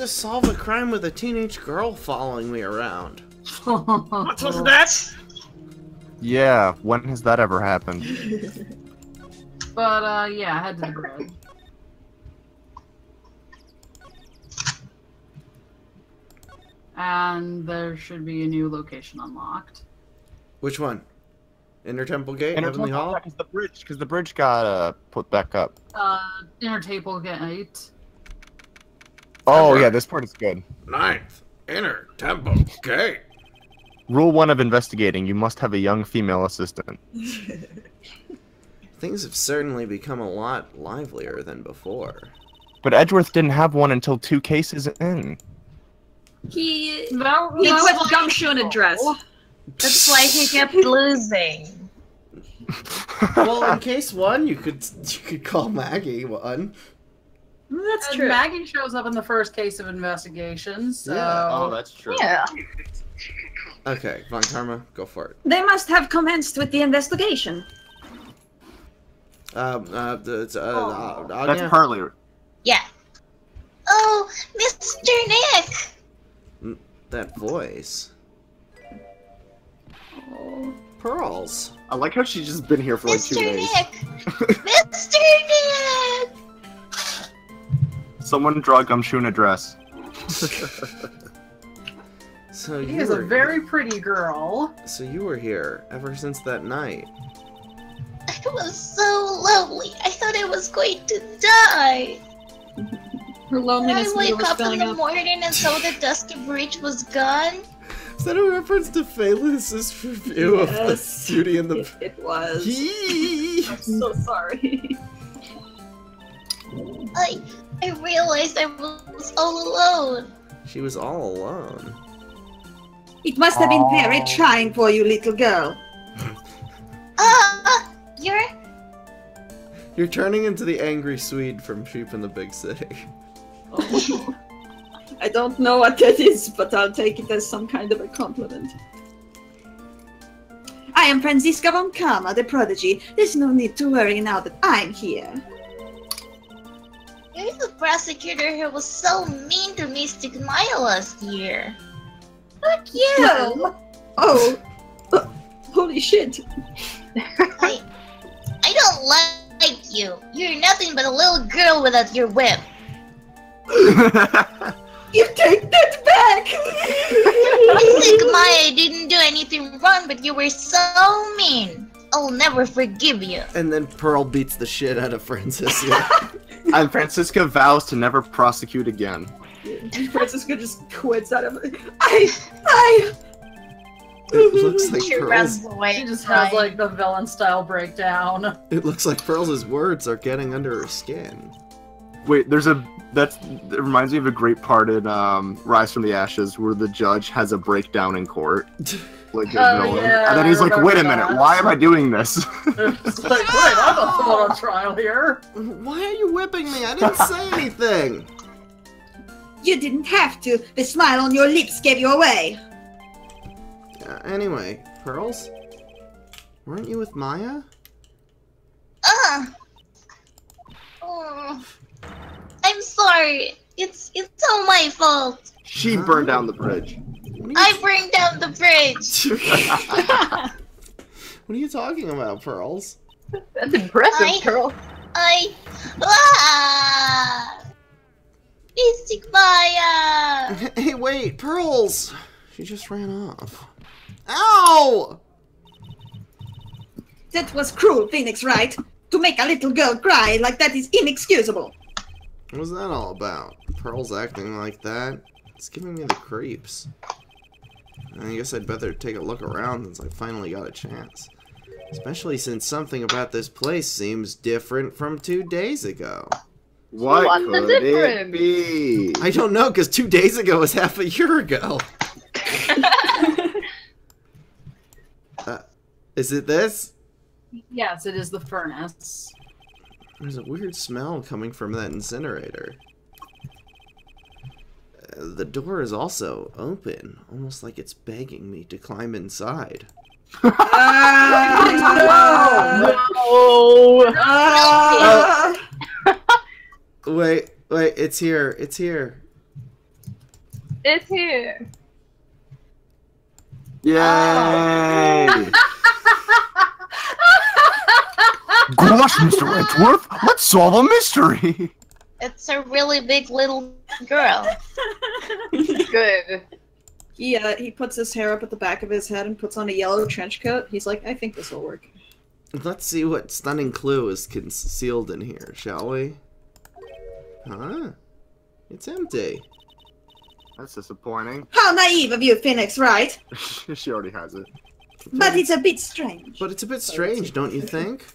solve a crime with a teenage girl following me around? What was that? Yeah, when has that ever happened? But, yeah, head to the grid. And there should be a new location unlocked. Which one? Inner Temple Gate? Inner Heavenly Temple Hall? because the bridge got put back up. Inner Table Gate. Oh yeah, this part is good. 9th Inner Temple Gate. Rule 1 of investigating: you must have a young female assistant. Things have certainly become a lot livelier than before. But Edgeworth didn't have one until 2 cases in. He No, put gumshoe in a dress. That's why he kept losing. Well, in case 1, you could call Maggie one. That's and true. Maggie shows up in the first case of investigation, so... Yeah. Oh, that's true. Yeah. Okay, Von Karma, go for it. They must have commenced with the investigation. That's Anya? partly. Yeah. Oh, Mr. Nick! That voice. Pearls. I like how she's just been here for like 2 Mr. days. Nick! Mr. Nick! Someone draw Gumshoe in a dress. So She you is a were, very pretty girl. So you were here ever since that night. It was so lovely. I thought I was going to die. Her loneliness I meter wake was up in filling the up. morning and saw the dusty bridge was gone. Is that a reference to Phaelus' review of the Yes. Beauty and the... It was. Yee! I'm so sorry. I realized I was all alone. She was all alone. It must have been very trying for you, little girl. You're turning into the angry Swede from Sheep in the Big City. I don't know what that is, but I'll take it as some kind of a compliment. I am Franziska von Kama, the prodigy. There's no need to worry now that I'm here. You're the prosecutor who was so mean to Mystic Maya last year. Fuck you! Oh, holy shit. I don't like you. You're nothing but a little girl without your whip. You take that back! Mystic Maya didn't do anything wrong, but you were so mean. I'll never forgive you. And then Pearl beats the shit out of Francisca. And Francisca vows to never prosecute again. Francisca just quits out of it. It looks like She Pearl's... runs away. She just has like the villain style breakdown. It looks like Pearl's words are getting under her skin. Wait, there's a... It reminds me of a great part in Rise from the Ashes where the judge has a breakdown in court. Like a villain. Yeah, and then he's like, I wait a remember minute, that. why am I doing this? It's like, wait, I'm not the one on trial here. Why are you whipping me? I didn't say anything. You didn't have to. The smile on your lips gave you away. Anyway, Pearls? Weren't you with Maya? Oh, I'm sorry. It's all my fault. She burned down the bridge. I bring down the bridge. What are you talking about, Pearls? That's impressive, Pearl. Mystic Maya. Hey, wait, Pearls! She just ran off. Ow! That was cruel, Phoenix, right? To make a little girl cry like that is inexcusable. What was that all about? Pearl's acting like that? It's giving me the creeps. I guess I'd better take a look around since I finally got a chance. Especially since something about this place seems different from 2 days ago. What could it be? I don't know, because 2 days ago was half a year ago. Is it this? Yes, it is the furnace. There's a weird smell coming from that incinerator. The door is also open, almost like it's begging me to climb inside. Wait, it's here. It's here. It's here. Yay! Gosh, Mr. Edgeworth, let's solve a mystery! It's a really big little girl. Good. He puts his hair up at the back of his head and puts on a yellow trench coat. He's like, I think this will work. Let's see what stunning clue is concealed in here, shall we? Huh? It's empty. That's disappointing. How naive of you, Phoenix, right? She already has it. But it's a bit strange. But it's a bit strange, don't you think?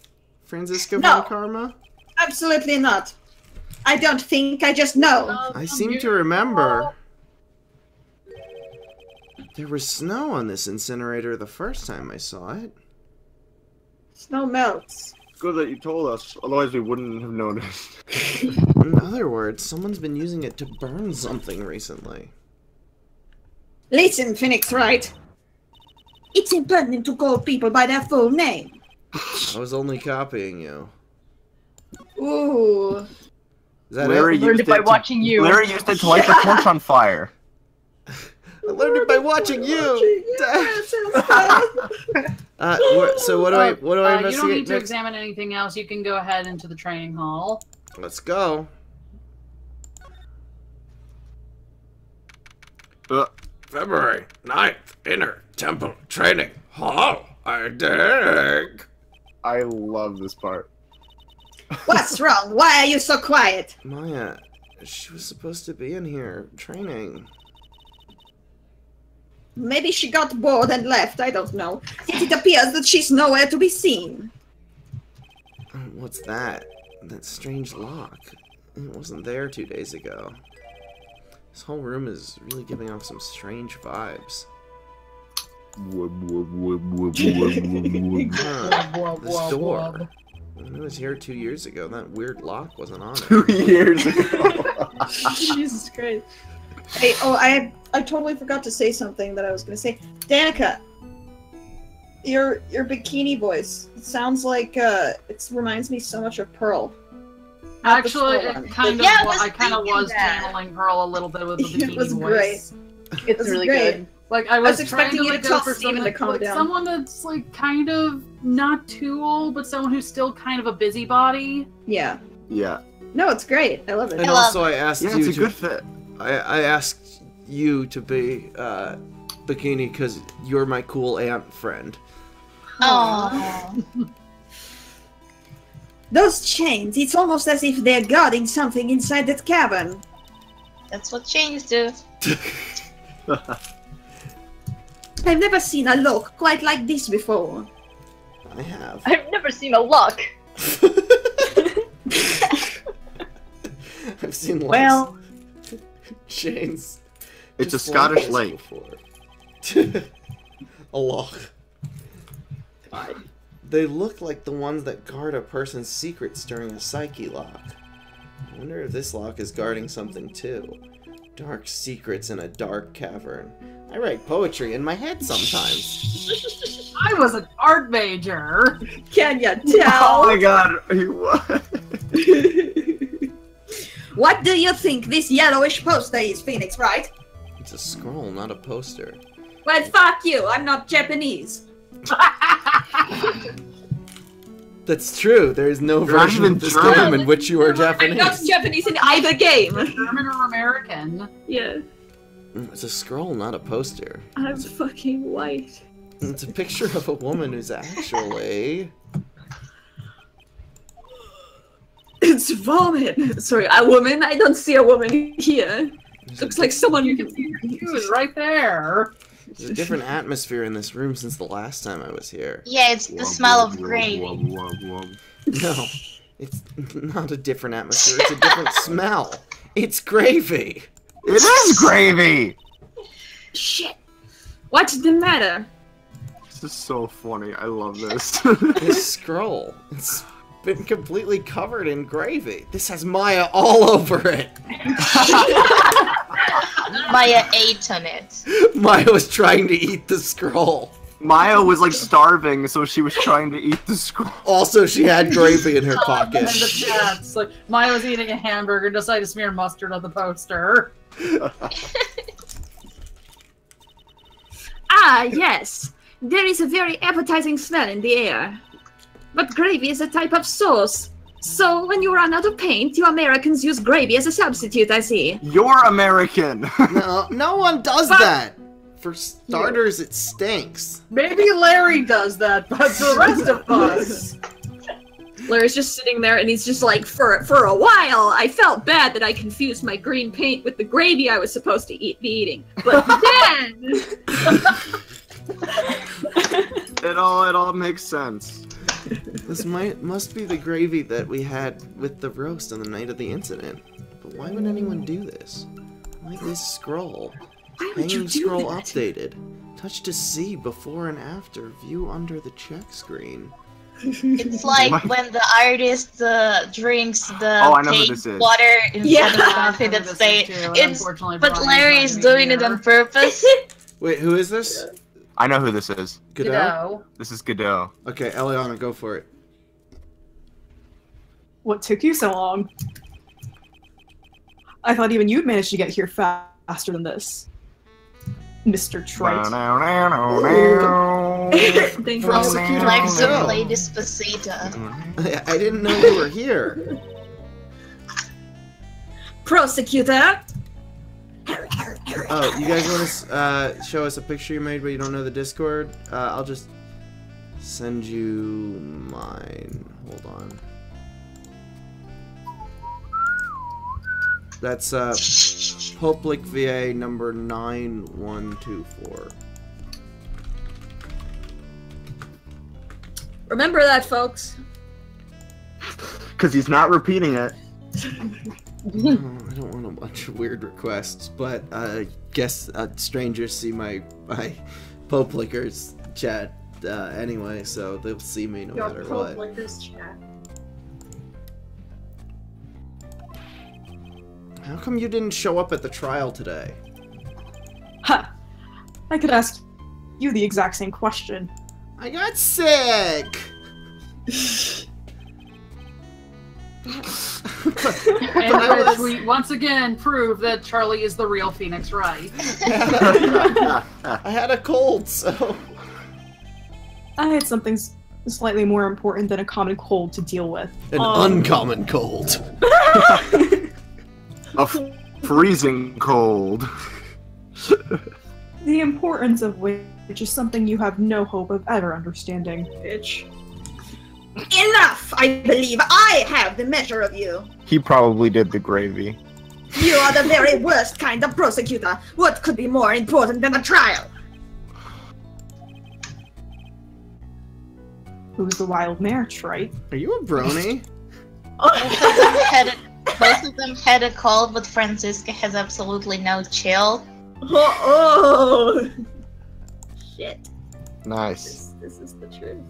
Francisco No. Von Karma? Absolutely not. I don't think, I just know. I seem to remember there was snow on this incinerator the first time I saw it. Snow melts. Good that you told us, otherwise we wouldn't have noticed. In other words, someone's been using it to burn something recently. Listen, Phoenix, right? It's impertinent to call people by their full name. I was only copying you. Ooh. Is that Larry it? Learned it by watching you. Larry used it to light the torch on fire. I learned it by watching you. So what do I You don't investigate need to next? examine anything else. You can go ahead into the training hall. Let's go. February 9th, Inner Temple Training Hall. I dig. I love this part. What's wrong? Why are you so quiet? Maya, she was supposed to be in here training. Maybe she got bored and left, I don't know. It appears that she's nowhere to be seen. What's that? That strange lock. It wasn't there 2 days ago. This whole room is really giving off some strange vibes. This door. When I was here 2 years ago, that weird lock wasn't on it. 2 years ago. Jesus Christ. Hey, I totally forgot to say something that I was going to say. Danica, your bikini voice, it sounds like, it reminds me so much of Pearl. Actually, it kind of, Yeah, I kind of was that. channeling Pearl a little bit with the bikini It was voice. great. It's was really great. good. Like I was expecting trying you to to go tell for Steven someone, to calm like down. someone that's like kind of not too old, but someone who's still kind of a busybody. Yeah. Yeah. No, it's great. I love it. And also, I asked Yeah, you it's a to. good fit. I asked you to be bikini because you're my cool aunt friend. Oh. Those chains, it's almost as if they're guarding something inside that cavern. That's what chains do. I've never seen a lock quite like this before. I have. I've never seen a luck. I've seen lots. Well, chains. It's a just Scottish like lake. before. A lock. They look like the ones that guard a person's secrets during a psyche lock. I wonder if this lock is guarding something too. Dark secrets in a dark cavern. I write poetry in my head sometimes. I was an art major. Can you tell? Oh my god, he was. What do you think this yellowish poster is, Phoenix, right? It's a scroll, not a poster. Well, fuck you. I'm not Japanese. That's true. There is no You're not version even of this German. game in which you are I'm not Japanese. Japanese in either game. German or American. Yeah. It's a scroll, not a poster. I'm fucking white. It's a picture of a woman who's actually... It's vomit. Sorry, a woman? I don't see a woman here. Looks like someone you can see. She was right there. There's a different atmosphere in this room since the last time I was here. Yeah, it's the smell of gravy. No, it's not a different atmosphere. It's a different smell. It's gravy. It is gravy! Shit. What's the matter? This is so funny. I love this. This scroll. It's been completely covered in gravy. This has Maya all over it. Maya ate on it. Maya was trying to eat the scroll. Maya was like starving, so she was trying to eat the scroll. Also, she had gravy in her pocket. In the chats, like Maya was eating a hamburger and decided to smear mustard on the poster. Ah, yes. There is a very appetizing smell in the air. But gravy is a type of sauce. So, when you run out of paint, you Americans use gravy as a substitute, I see. You're American! No one does that! For starters, it stinks. Maybe Larry does that, but the rest of us... Larry's just sitting there and he's just like, for a while, I felt bad that I confused my green paint with the gravy I was supposed to be eating. But then... It all makes sense. This must be the gravy that we had with the roast on the night of the incident. But why would anyone do this? Like this scroll. Hanging scroll updated. Touch to see before and after. View under the check screen. It's like when the artist drinks the paint water instead of coffee that stay. But Larry is doing it on purpose. Wait, who is this? I know who this is. Godot? This is Godot. Okay, Eliana, go for it. What took you so long? I thought even you'd managed to get here faster than this. Mr. Trite. Prosecutor Like to Godot. play Despacito. I didn't know you were here. Prosecutor! Oh, you guys want to show us a picture you made but you don't know the Discord? I'll just send you mine. Hold on. That's Public VA number 9124. Remember that, folks. Because he's not repeating it. I don't want a bunch of weird requests, but I guess strangers see my Pope Lickers chat anyway, so they'll see me no matter what. Chat. How come you didn't show up at the trial today? Ha! I could ask you the exact same question. I got sick! And the tweet once again proved that Charlie is the real Phoenix Wright. I had a cold, so... I had something slightly more important than a common cold to deal with. An uncommon cold. A freezing cold. The importance of which is something you have no hope of ever understanding. Bitch. Enough! I believe I have the measure of you. He probably did the gravy. You are the very worst kind of prosecutor. What could be more important than a trial? Who's the wild mare, Trite? Are you a brony? Both of them had a cold, but Francisca has absolutely no chill. Oh! Shit. Nice. This is the truth.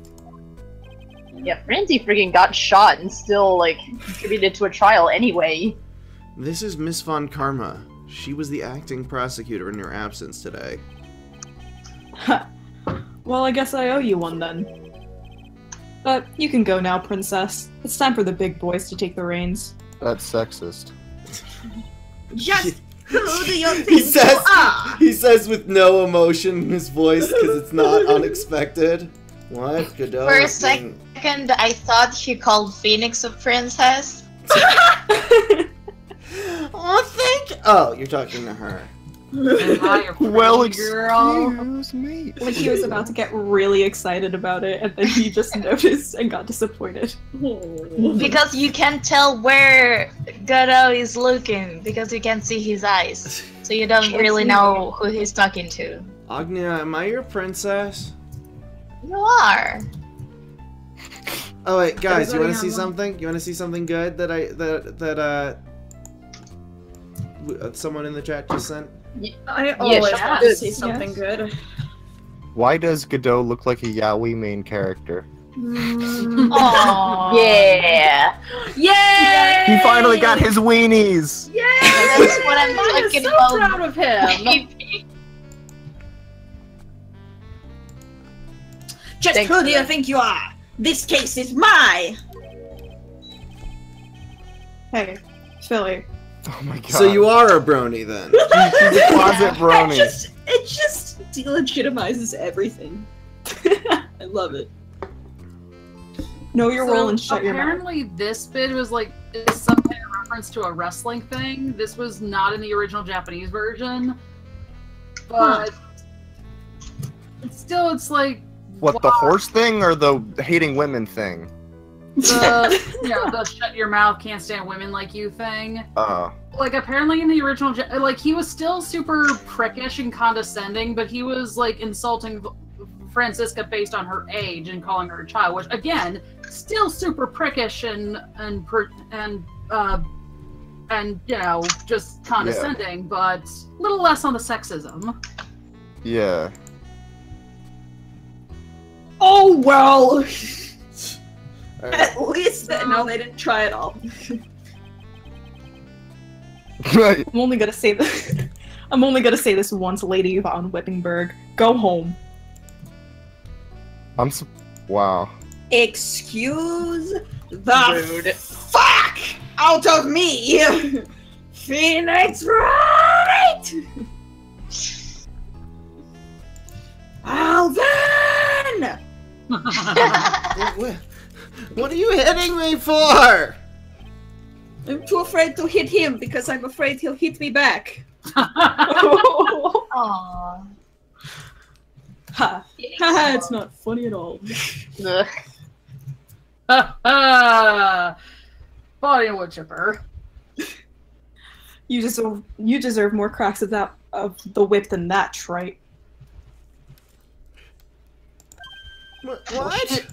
Yeah, Francie freaking got shot and still, like, contributed to a trial anyway. This is Miss Von Karma. She was the acting prosecutor in your absence today. Well, I guess I owe you one then. But you can go now, Princess. It's time for the big boys to take the reins. That's sexist. Just who do you think you are? He says with no emotion in his voice because it's not unexpected. What? Godot? For a second, I thought he called Phoenix a princess. Oh, oh, you're talking to her. Well, girl. Excuse me. Like he was about to get really excited about it, and then he just noticed and got disappointed. Because you can't tell where Godot is looking, because you can't see his eyes. So you don't really know who he's talking to. Agnia, am I your princess? You are. Oh wait, guys, you want to see something? You want to see something good that someone in the chat just sent? I always want to see something good. Why does Godot look like a yaoi main character? Aww. Yeah. Yay! He finally got his weenies! Yay! That's what I'm talking so about. proud of him. Just who do you think you are? This case is mine! Hey, Philly. Oh my god. So you are a brony then? She's a closet brony. It just delegitimizes everything. I love it. Know your role and shut your mouth. Apparently this bit was like some kind of reference to a wrestling thing. This was not in the original Japanese version. But still, it's like... What, the horse thing or the hating women thing? The shut your mouth, can't stand women like you thing. Like, apparently in the original, like, he was still super prickish and condescending, but he was, like, insulting Francisca based on her age and calling her a child, which, again, still super prickish and you know, just condescending, but a little less on the sexism. Yeah. Oh, well! Right. At least no, they didn't try at all. I'm only gonna say this. I'm only gonna say this once, Lady von Wippenberg. Go home. Wow. Excuse the fuck out of me, Phoenix Wright! Alvin! What are you hitting me for? I'm too afraid to hit him because I'm afraid he'll hit me back. Aww. Ha. Haha, it's not funny at all. Body wood chipper. You deserve more cracks of the whip than that, trite. What?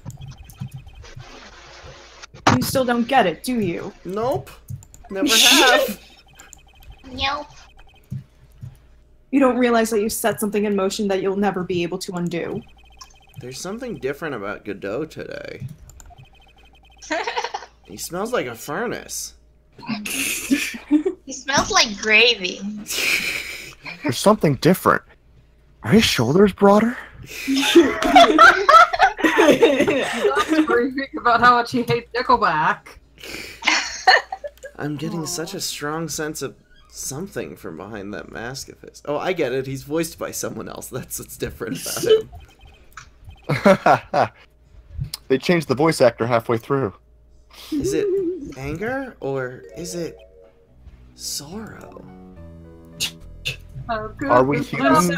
You still don't get it, do you? Nope. Never have. Nope. You don't realize that you set something in motion that you'll never be able to undo. There's something different about Godot today. He smells like a furnace. He smells like gravy. There's something different. Are his shoulders broader? He's screaming about how much he hates Nickelback. I'm getting such a strong sense of something from behind that mask of his. Oh, I get it. He's voiced by someone else. That's what's different about him. They changed the voice actor halfway through. Is it anger or is it sorrow? Are we human?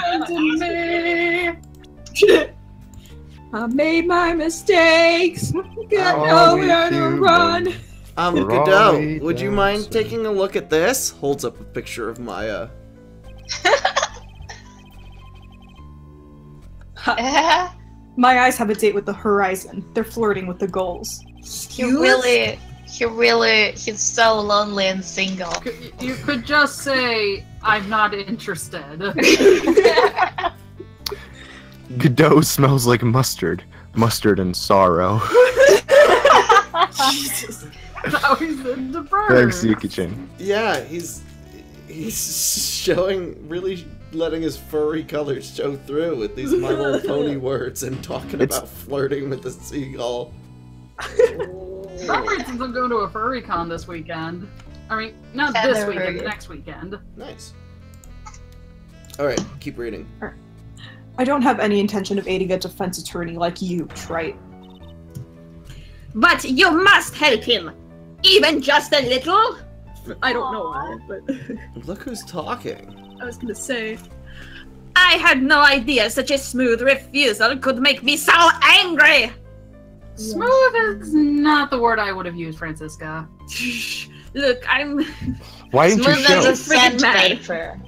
I made my mistakes. Got nowhere to run. Godot, would you mind taking a look at this? Holds up a picture of Maya. My eyes have a date with the horizon. They're flirting with the goals. He's so lonely and single. You could just say, I'm not interested. Godot smells like mustard. Mustard and sorrow. Jesus. Now he's into birds. Thanks, Yuki-chan. Yeah, he's showing, really letting his furry colors show through with these My Little Pony words and talking about flirting with the seagull. For instance, I'm going to a furry con this weekend. I mean, not this weekend, next weekend. Nice. Alright, keep reading. I don't have any intention of aiding a defense attorney like you, trite. But you must help him! Even just a little? I don't know why, but... Look who's talking. I was gonna say... I had no idea such a smooth refusal could make me so angry! Smooth is not the word I would have used, Francisca. Look, I'm... Why didn't you show? Freaking mad.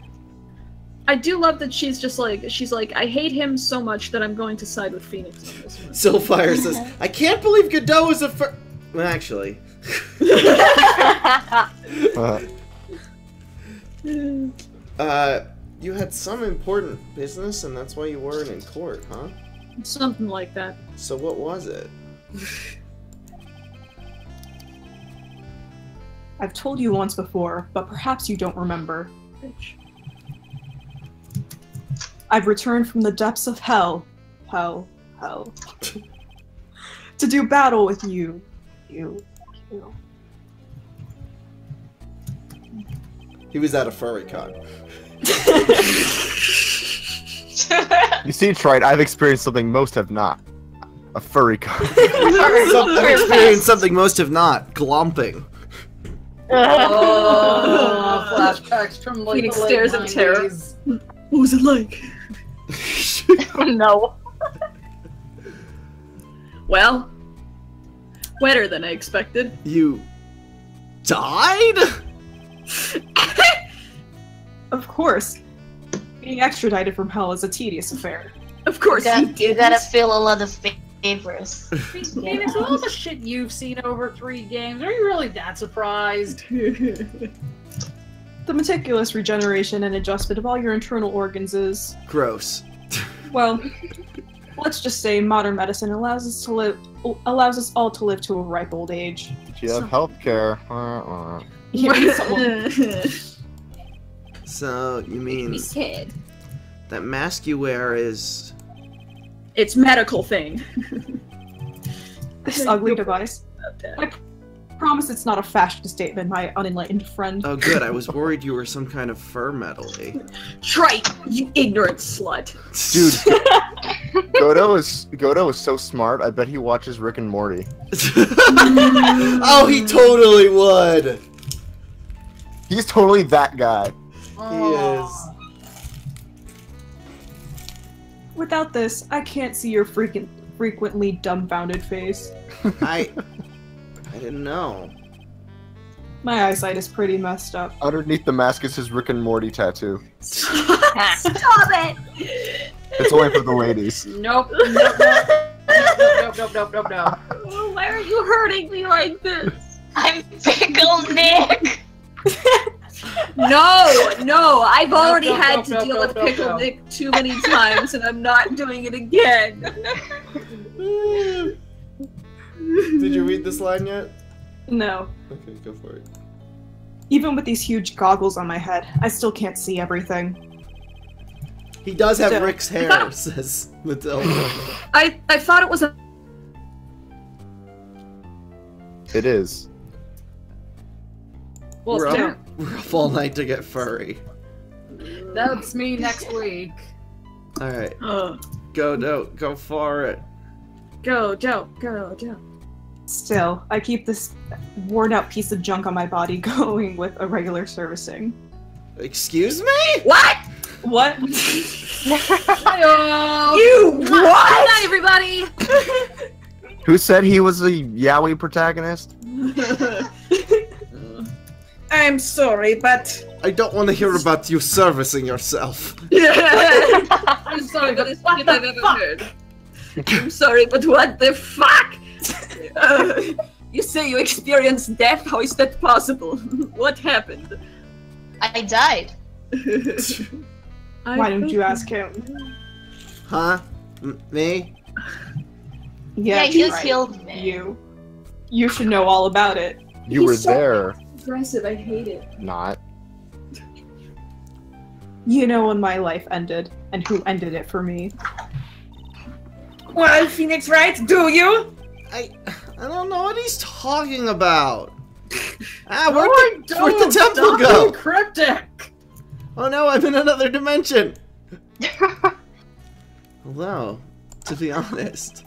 I do love that she's like, I hate him so much that I'm going to side with Phoenix on this one. Sylfire says, I can't believe Godot is a well, actually. You had some important business and that's why you weren't in court, huh? Something like that. So what was it? I've told you once before, but perhaps you don't remember. I've returned from the depths of hell, to do battle with you. He was at a furry con. You see, Wright, I've experienced something most have not. A furry con. I've experienced something most have not. Glomping. Oh, flashbacks from like Phoenix the late stares in 90s. terror. What was it like? No. Well, wetter than I expected. You died? Of course. Being extradited from hell is a tedious affair. Of course you gotta fill a lot of favors. Phoenix, with all the shit you've seen over 3 games, are you really that surprised? The meticulous regeneration and adjustment of all your internal organs is... gross. Well, let's just say modern medicine allows us all to live to a ripe old age. You have healthcare. So, you mean kid. that mask you wear is... It's medical thing. This ugly device. I promise it's not a fashion statement, my unenlightened friend. Oh good, I was worried you were some kind of fur metal-y. Trite, you ignorant slut. Dude, Godo is so smart, I bet he watches Rick and Morty. Oh, he totally would! He's totally that guy. He is. Without this, I can't see your frequently dumbfounded face. I didn't know. My eyesight is pretty messed up. Underneath the mask is his Rick and Morty tattoo. Stop it! It's only for the ladies. Nope. Oh, why are you hurting me like this? I'm Pickle Nick! No, I've already had to no, deal no, with no, Pickle no. Nick too many times, and I'm not doing it again. Did you read this line yet? No. Okay, go for it. Even with these huge goggles on my head, I still can't see everything. He does have So- Rick's hair, says Matilda. I thought it was a... It is. Well, we're still. up all night to get furry. That's me next week. Alright. Go for it. Go, Joe. Still, I keep this worn-out piece of junk on my body going with a regular servicing. Excuse me? What? What? Hi-yo! You what? Good night, everybody! Who said he was a yaoi protagonist? I'm sorry, but... I don't want to hear about you servicing yourself. I'm sorry, but it's what I've ever heard. I'm sorry, but what the fuck? You say you experienced death? How is that possible? What happened? I died. Why don't you ask him? Huh? Me? Yeah, you're you right. killed me. You should know all about it. You were there. Aggressive, I hate it. Not. You know when my life ended, and who ended it for me. Well, Phoenix Wright, do you? I don't know what he's talking about. Where'd the temple go? Cryptic! Oh no, I'm in another dimension. Although, to be honest,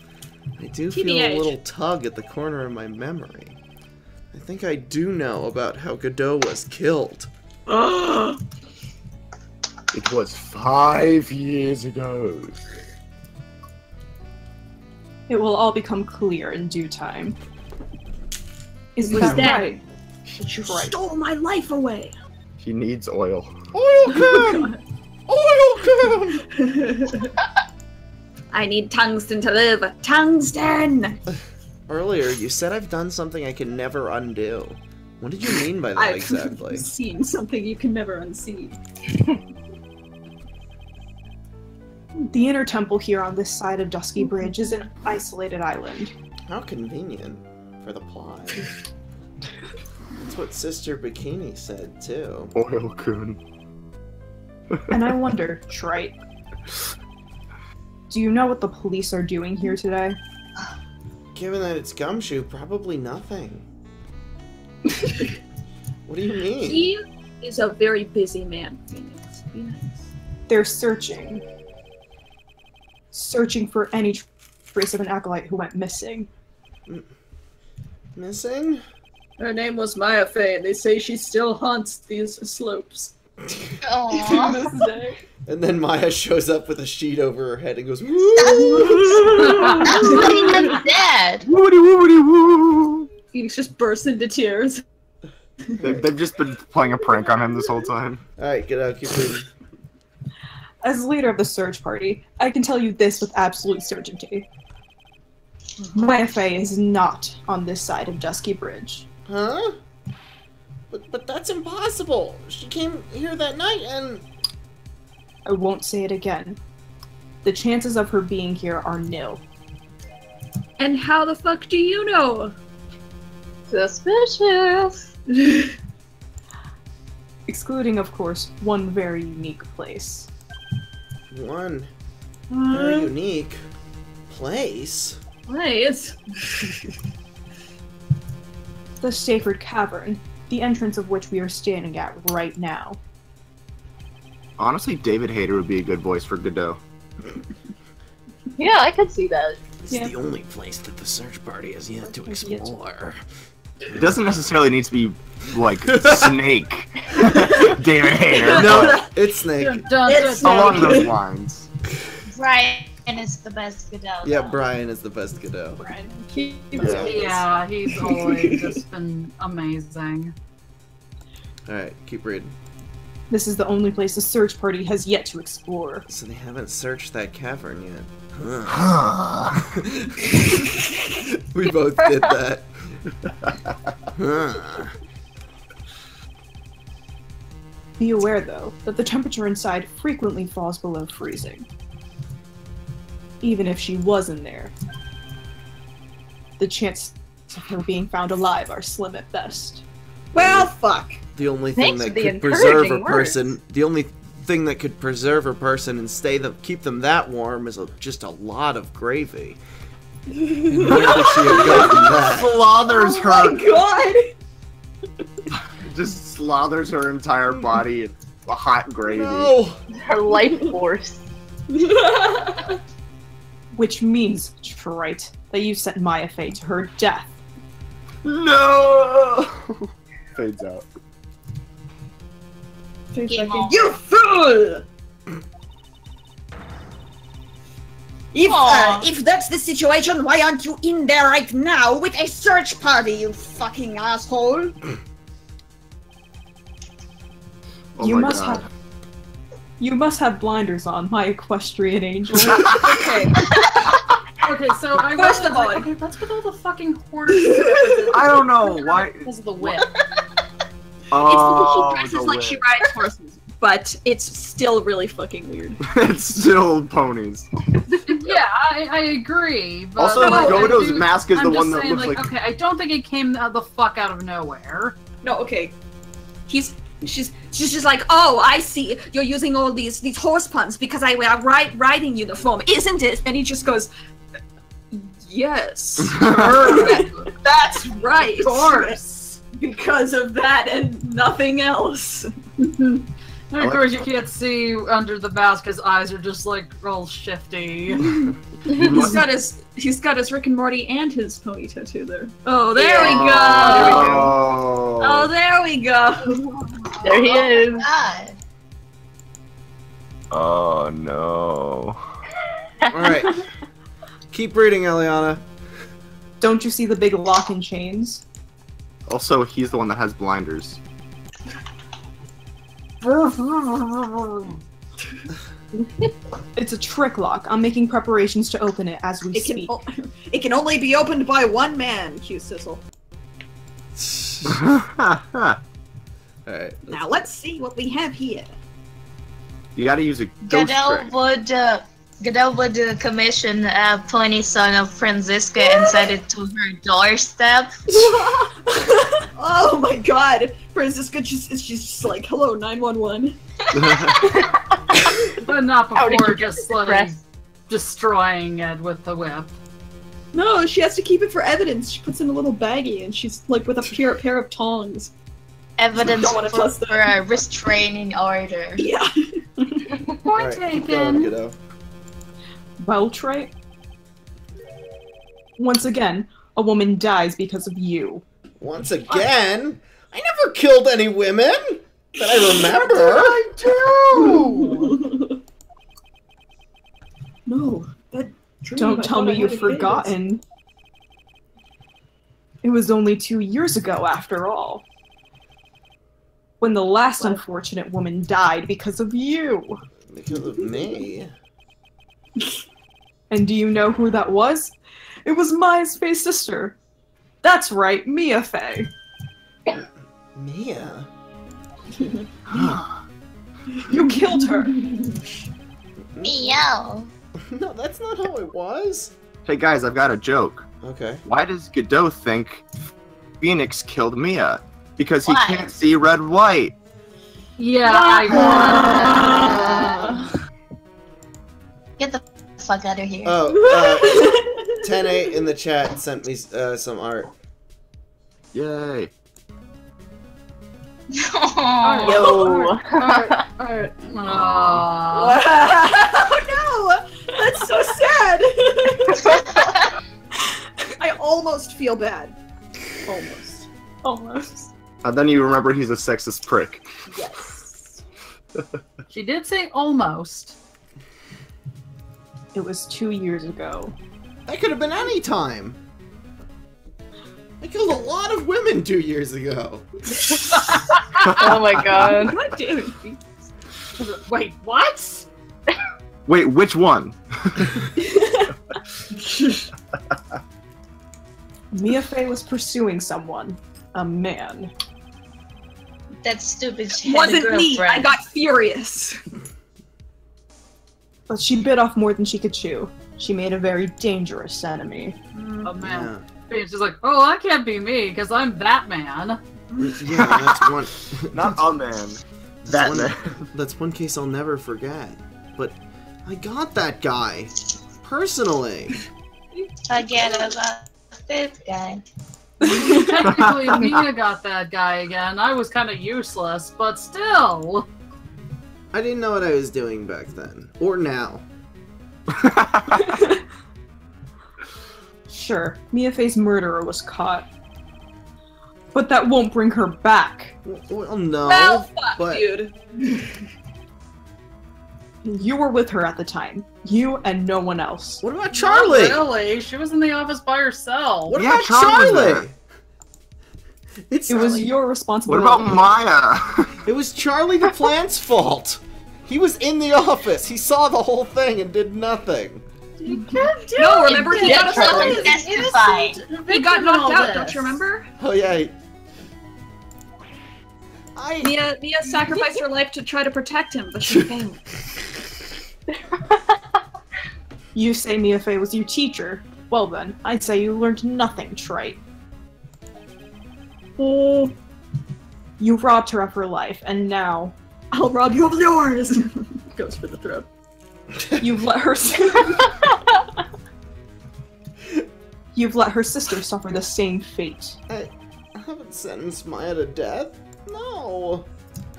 I do feel a little tug at the corner of my memory. I think I do know about how Godot was killed. It was 5 years ago. It will all become clear in due time. Is What's that right? You stole my life away. He needs oil. Oil can! Oil can! I need tungsten to live. Tungsten! Earlier, you said I've done something I can never undo. What did you mean by that exactly? I've seen something you can never unsee. The inner temple here on this side of Dusky Bridge is an isolated island. How convenient for the plot. That's what Sister Bikini said, too. Oil-kun. And I wonder, Wright, do you know what the police are doing here today? Given that it's Gumshoe, probably nothing. What do you mean? He is a very busy man, Phoenix. Be nice. They're searching. Searching for any trace of an acolyte who went missing. Missing? Her name was Maya Fey, and they say she still haunts these slopes. Aww. And then Maya shows up with a sheet over her head and goes, woo! That's not even dead. Woody woody woo! Phoenix just bursts into tears. They've just been playing a prank on him this whole time. Alright, get out, keep reading. As leader of the search party, I can tell you this with absolute certainty. Maya Fey is not on this side of Dusky Bridge. Huh? But that's impossible! She came here that night and... I won't say it again. The chances of her being here are nil. And how the fuck do you know? Suspicious. Excluding, of course, one very unique place. One very unique place? Place? The Sacred Cavern, the entrance of which we are standing at right now. Honestly, David Hayter would be a good voice for Godot. Yeah, I could see that. It's the only place that the search party has yet to explore. It doesn't necessarily need to be, like, Snake. David Hayter. No, it's Snake. It's along those lines. Brian is the best Godot. Yeah, Brian is the best Godot. Brian. Yeah, he's always just been amazing. Alright, keep reading. This is the only place the search party has yet to explore. So they haven't searched that cavern yet. Huh. We both did that. Be aware, though, that the temperature inside frequently falls below freezing. Even if she was in there, the chances of her being found alive are slim at best. Well, fuck. The only thing that could preserve a person, the only thing that could preserve a person and keep them that warm is just a lot of gravy. Where does she go from that? Slathers her. Oh my god! Just slathers her entire body in hot gravy. No. Her life force. Which means, Wright, that you sent Maya Fey to her death. No! Fades out. You fool! If that's the situation, why aren't you in there right now with a search party, you fucking asshole? Oh You my must God. You must have blinders on, my equestrian angel. Okay. Okay, so I First of all, okay, that's with all the fucking horses. I don't know why. Because of the whip. Oh, It's because she dresses like she rides horses, but it's still really fucking weird. It's still ponies. Yeah, I agree. But Also, Godot's mask is the one that looks like. Okay, I don't think it came the fuck out of nowhere. No, okay. She's just like, oh, I see. You're using all these horse puns because I wear a riding uniform, isn't it? And he just goes, yes. That's right. Of course. Because of that and nothing else. And of course, you can't see under the mask. His eyes are just like all shifty. He's got his Rick and Morty and his pony tattoo there. Oh, there we go. Oh, there we go. There he is. God. Oh no. Alright. Keep reading, Eliana. Don't you see the big lock and chains? Also, he's the one that has blinders. It's a trick lock. I'm making preparations to open it as we speak. It can only be opened by one man, Q Sizzle. Alright. Now let's see what we have here. You gotta use a ghost trick. Godot would commission a pony son of Franziska and set it to her doorstep. Oh my god! Francisca she's just like, hello, 911. But not before just like destroying it with the whip. No, she has to keep it for evidence. She puts it in a little baggie and she's like with a pair of tongs. Evidence for a restraining order. Yeah. Point taken. Well, Trey, once again, a woman dies because of you. Once again? I never killed any women that I remember. I do. No, that dream, don't tell me you've forgotten. It was only 2 years ago, after all, when the last unfortunate woman died because of you. Because of me? And do you know who that was? It was Maya's Faye sister. That's right, Mia Faye. Mia? You killed her. Meow. No, that's not how it was. Hey guys, I've got a joke. Okay. Why does Godot think Phoenix killed Mia? Because he can't see red white. Yeah, Get the fuck out of here. Oh, 10-8 in the chat sent me some art. Yay. Yo. Alright. Oh no! That's so sad! I almost feel bad. Almost. Almost. And then you remember he's a sexist prick. Yes. She did say almost. It was 2 years ago. That could have been any time. I killed a lot of women 2 years ago. Oh my god. God damn it. Wait, what? Wait, which one? Mia Faye was pursuing someone. A man. That stupid shit. Wasn't me. I got furious. But she bit off more than she could chew. She made a very dangerous enemy. Oh man. It's just like, oh, that can't be me, because I'm that man. Yeah, that's one. Not a man. That man. That's one case I'll never forget. But I got that guy. Personally. Forget about this guy. Technically, Mia got that guy again. I was kind of useless, but still. I didn't know what I was doing back then. Or now. Sure, Mia Faye's murderer was caught. But that won't bring her back. Well, no. Well, fuck, but... dude. You were with her at the time. You and no one else. What about Charlie? Not really. She was in the office by herself. What about Charlie? It was your responsibility. What about Maya? It was Charlie the plant's fault. He was in the office. He saw the whole thing and did nothing. You can't do No, it. remember he got He He got knocked out, don't you remember? Oh yeah. Mia sacrificed her life to try to protect him, but she failed. You say Mia Faye was your teacher. Well then, I'd say you learned nothing, Trite. Oh, you robbed her of her life, and now I'll rob you of yours. Goes for the throat. You've let her. You've let her sister suffer the same fate. I haven't sentenced Maya to death. No.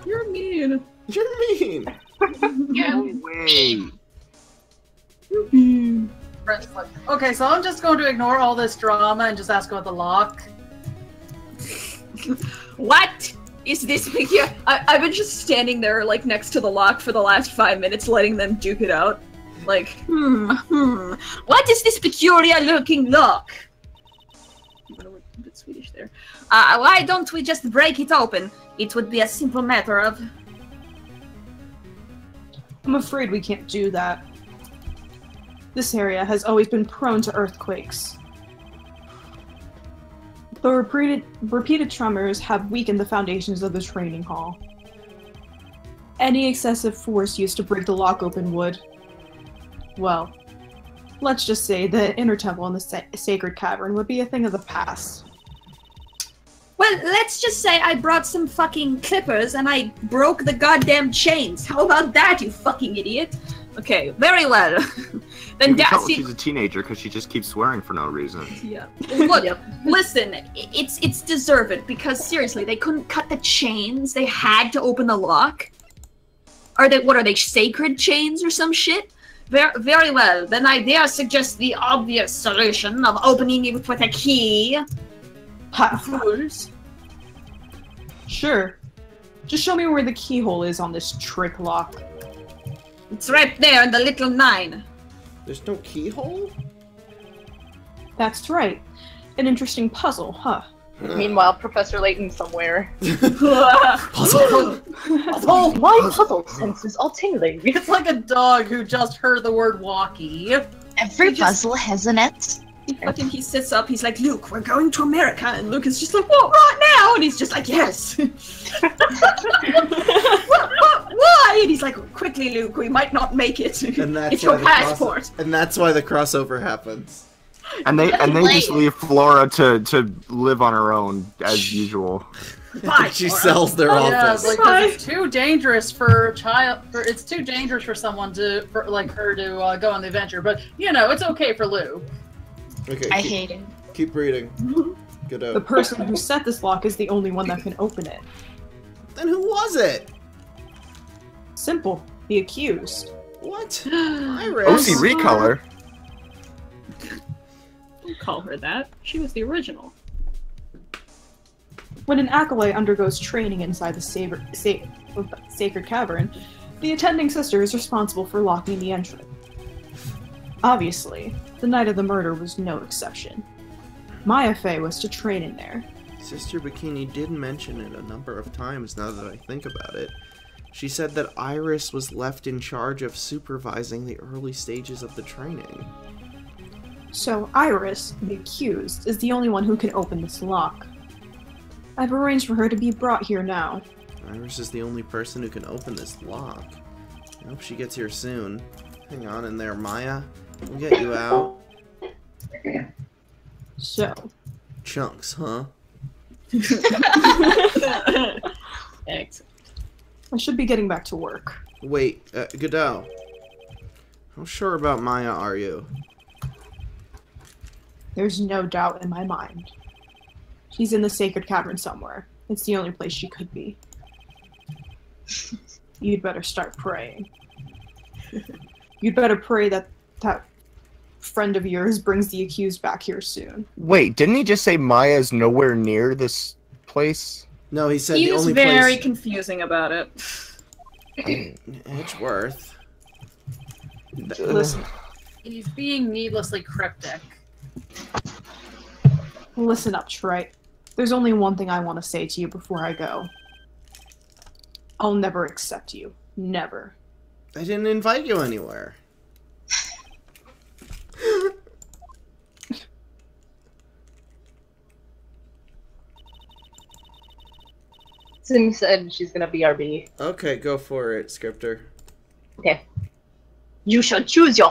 You're mean. You're mean. You're mean. Okay, so I'm just going to ignore all this drama and just ask about the lock. What is this figure? I've been just standing there, like, next to the lock for the last 5 minutes, letting them duke it out. Like, what is this peculiar-looking lock? A bit Swedish there. Why don't we just break it open? It would be a simple matter of... I'm afraid we can't do that. This area has always been prone to earthquakes. The repeated tremors have weakened the foundations of the training hall. Any excessive force used to break the lock open would... Well, let's just say the inner temple in the sacred cavern would be a thing of the past. Well, let's just say I brought some fucking clippers and I broke the goddamn chains. How about that, you fucking idiot? Okay, very well. Then you can tell she's a teenager because she just keeps swearing for no reason. Yeah. Look, listen, it's deserved because seriously, they couldn't cut the chains. They had to open the lock. What are they, sacred chains or some shit? Very well. Then I dare suggest the obvious solution of opening it with a key. Fools. Sure. Just show me where the keyhole is on this trick lock. It's right there in the little 9. There's no keyhole? That's right. An interesting puzzle, huh? Meanwhile, Professor Layton somewhere. Puzzle! My puzzle senses all tingling. It's like a dog who just heard the word walkie. Every puzzle has an it. He sits up, he's like, Luke, we're going to America. And Luke is just like, what, right now? And he's just like, yes. Why? And he's like, quickly, Luke, we might not make it. And that's it's your passport. And that's why the crossover happens. And they just leave Flora to live on her own as usual. She sells their office. Yeah, like, 'cause it's too dangerous for a child. It's too dangerous for someone like her to go on the adventure. But you know, it's okay for Lou. Okay. I hate it. Keep reading. Good. The person who set this lock is the only one that can open it. Then who was it? Simple. The accused. What? Iris. OC recolor. Don't call her that. She was the original. When an acolyte undergoes training inside the sacred cavern, the attending sister is responsible for locking the entrance. Obviously, the night of the murder was no exception. Maya Fey was to train in there. Sister Bikini did mention it a number of times now that I think about it. She said that Iris was left in charge of supervising the early stages of the training. So Iris, the accused, is the only one who can open this lock. I've arranged for her to be brought here now. Iris is the only person who can open this lock. I hope she gets here soon. Hang on in there, Maya. We'll get you out. So. Chunks, huh? Excellent. I should be getting back to work. Wait, Godot. How sure about Maya are you? There's no doubt in my mind. She's in the sacred cavern somewhere. It's the only place she could be. You'd better start praying. You'd better pray that that friend of yours brings the accused back here soon. Wait, didn't he just say Maya's nowhere near this place? No, he said he the was only very place... confusing about it. Edgeworth. Listen. He's being needlessly cryptic. Listen up, Wright. There's only one thing I want to say to you before I go. I'll never accept you. Never. I didn't invite you anywhere. Sim said she's gonna BRB. Okay, go for it, Scripter. Okay. You should choose your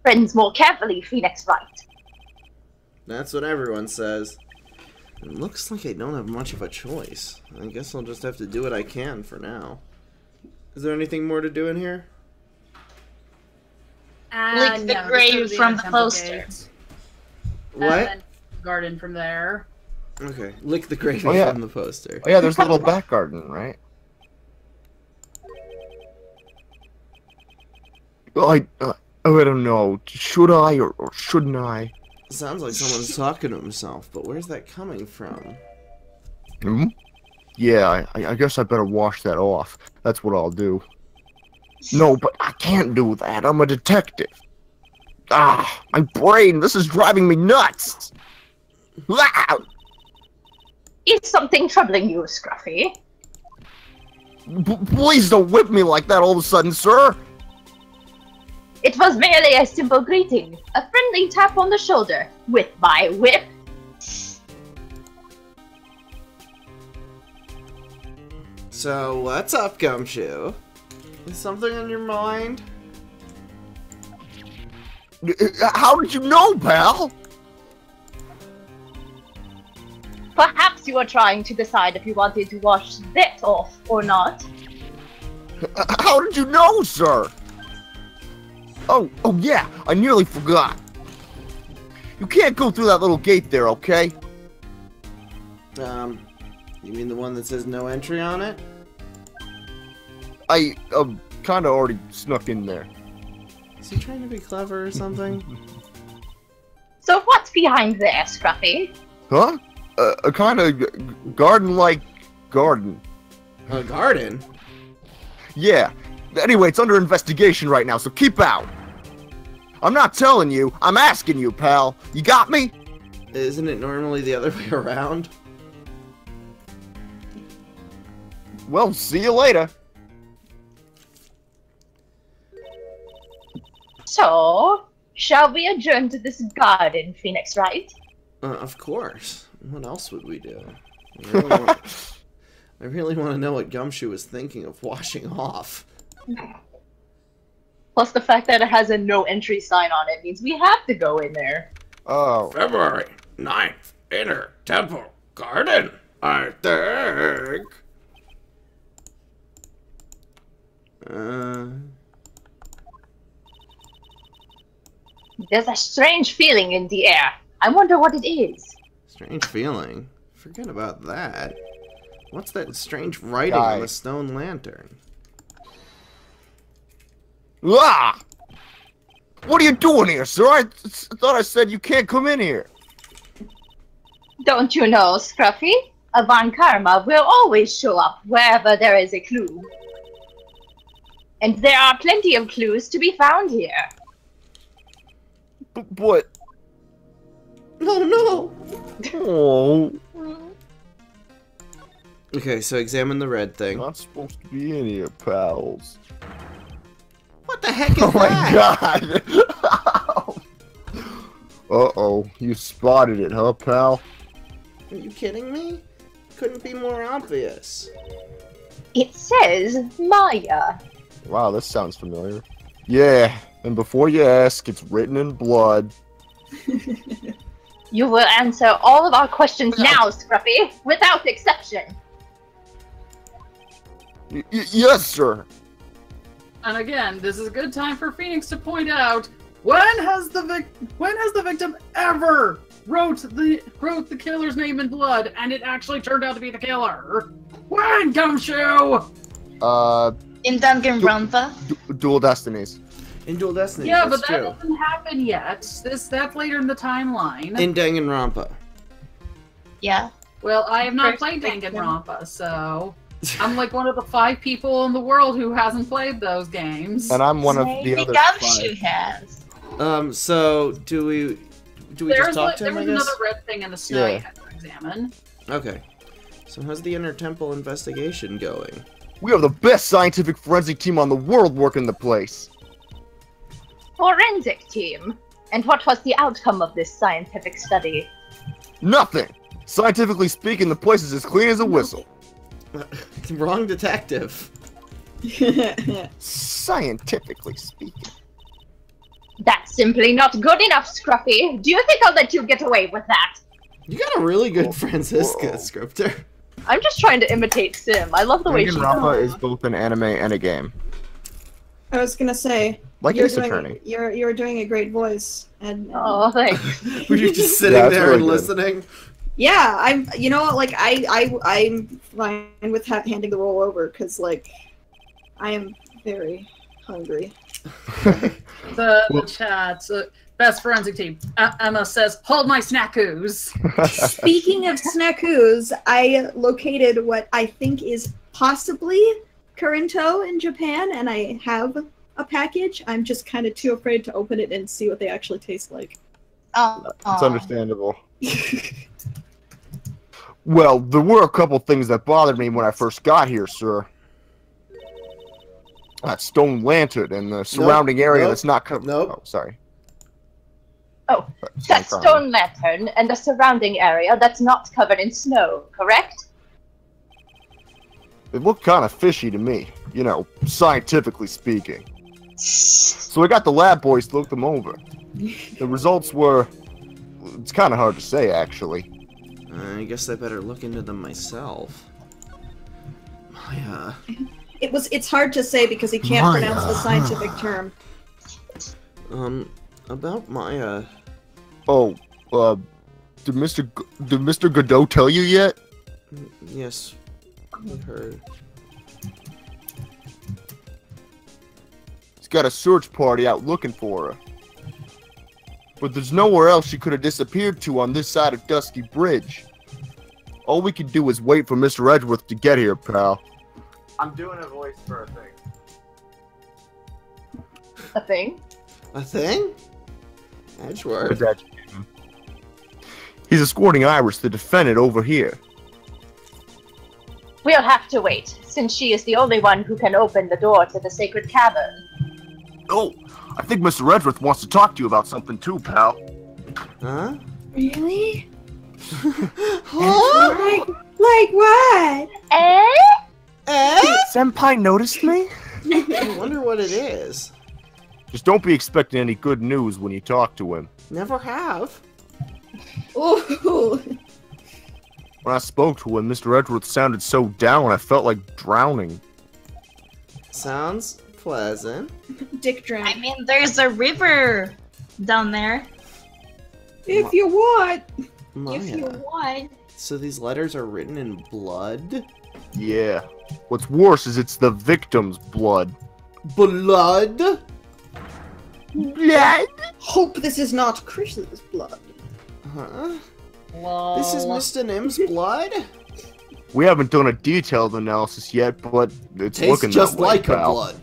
friends more carefully, Phoenix Wright. That's what everyone says. It looks like I don't have much of a choice. I guess I'll just have to do what I can for now. Is there anything more to do in here? Lick the grave from the poster. What? And then garden from there. Okay, lick the grave Oh, yeah. from the poster. Oh yeah, there's a little back garden, right? I don't know. Should I or shouldn't I? Sounds like someone's talking to himself, but where's that coming from? Hmm? Yeah, I guess I better wash that off. That's what I'll do. No, but I can't do that. I'm a detective. Ah, my brain, this is driving me nuts. Ah! Is something troubling you, Scruffy? Please don't whip me like that all of a sudden, sir. It was merely a simple greeting. A friendly tap on the shoulder with my whip. So, what's up, Gumshoe? Is something on your mind? How did you know, pal? Perhaps you were trying to decide if you wanted to wash that off or not. How did you know, sir? Oh yeah, I nearly forgot. You can't go through that little gate there, okay? You mean the one that says no entry on it? I, kinda already snuck in there. Is he trying to be clever or something? So what's behind there, Scruffy? Huh? A kinda garden-like garden. A garden? Yeah. Anyway, it's under investigation right now, so keep out. I'm not telling you, I'm asking you, pal. You got me? Isn't it normally the other way around? Well, see you later. So, shall we adjourn to this garden, Phoenix Wright? Of course. What else would we do? I really want to know what Gumshoe was thinking of washing off. Plus the fact that it has a no entry sign on it means we have to go in there. Oh. February 9th, Inner Temple Garden, I think. There's a strange feeling in the air. I wonder what it is. Strange feeling? Forget about that. What's that strange writing on the stone lantern? Ah! What are you doing here, sir? I thought I said you can't come in here. Don't you know, Scruffy? Avant Karma will always show up wherever there is a clue. And there are plenty of clues to be found here. But... Oh no! Oh. Okay, so examine the red thing. Not supposed to be in here, pals. What the heck is that? Oh my god! Uh-oh, you spotted it, huh, pal? Are you kidding me? Couldn't be more obvious. It says Maya. Wow, this sounds familiar. Yeah, and before you ask, it's written in blood. You will answer all of our questions now, Scruffy, without exception. Yes, sir. And again, this is a good time for Phoenix to point out when has the victim ever wrote the killer's name in blood and it actually turned out to be the killer? When, Gumshoe? In Danganronpa. Dual Destinies. In Dual Destinies. Yeah, but that doesn't happen yet. That's later in the timeline. In Danganronpa. Yeah. Well, I have not played Danganronpa, so I'm like one of the 5 people in the world who hasn't played those games. And I'm one of the other 5. has. So do we just talk to him, I guess? There's another red thing in the snow you have to examine. Okay. So how's the Inner Temple investigation going? We have the best scientific forensic team on the world working the place. Forensic team? And what was the outcome of this scientific study? Nothing. Scientifically speaking, the place is as clean as a whistle. Wrong detective. Scientifically speaking. That's simply not good enough, Scruffy. Do you think I'll let you get away with that? You got a really good Franziska scripter. I'm just trying to imitate Sim. I love the way she Danganronpa is both an anime and a game. I was gonna say, like Ace Attorney. You're doing a great voice, and oh, thanks. Were you just sitting there and listening? Yeah, I'm. You know, like I'm fine with handing the role over because, like, I am very hungry. The chat. Best forensic team. Emma says, "Hold my snackoos." Speaking of snackoos, I located what I think is possibly Kurinto in Japan, and I have a package. I'm just kind of too afraid to open it and see what they actually taste like. It's understandable. Well, there were a couple things that bothered me when I first got here, sir. That stone lantern and the surrounding area that's not covered. Nope. Oh, sorry. Oh, that stone lantern and the surrounding area that's not covered in snow, correct? It looked kind of fishy to me, you know, scientifically speaking. So I got the lab boys to look them over. The results were... It's kind of hard to say, actually. I guess I better look into them myself. Maya. It's hard to say because he can't pronounce the scientific term. About Maya. Oh, did Mr. Godot tell you yet? Yes, I heard. He's got a search party out looking for her. But there's nowhere else she could have disappeared to on this side of Dusky Bridge. All we can do is wait for Mr. Edgeworth to get here, pal. I'm doing a voice for a thing. A thing? A thing? Edgeworth. He's escorting Iris, the defendant, over here. We'll have to wait, since she is the only one who can open the door to the sacred cavern. Oh, I think Mr. Edgeworth wants to talk to you about something too, pal. Huh? Really? Huh? Like what? Senpai noticed me? I wonder what it is. Just don't be expecting any good news when you talk to him. Never have. Ooh. When I spoke to him, Mr. Edgeworth sounded so down I felt like drowning. Sounds pleasant. Dick drown. I mean, there's a river down there. If you want. Maya. If you want. So these letters are written in blood? Yeah. What's worse is it's the victim's blood. Blood? Blood? Hope this is not Chris's blood. Huh? This is Mr. Nim's blood? We haven't done a detailed analysis yet, but it's Tastes looking just that way, like her pal. blood.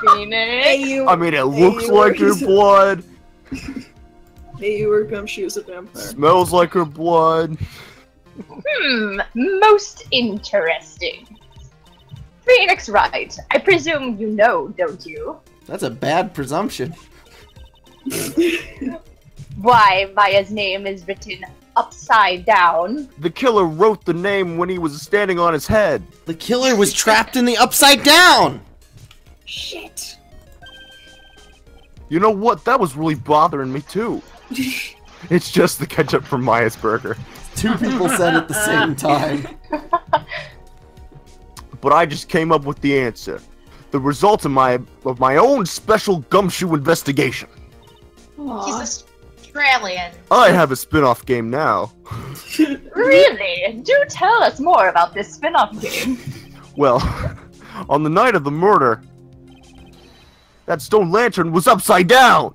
I mean, it looks like her blood. Hey, you were Gumshoe's a vampire. Smells like her blood. Most interesting. Phoenix Wright, I presume you know, don't you? That's a bad presumption. Why Maya's name is written upside down. The killer wrote the name when he was standing on his head. The killer was trapped in the upside down! Shit. You know what? That was really bothering me too. It's just the ketchup from Maya's burger. Two people said at the same time. But I just came up with the answer. The result of my own special gumshoe investigation. Aww. He's Australian. I have a spin-off game now. Really? Do tell us more about this spin-off game. Well, on the night of the murder, that stone lantern was upside down!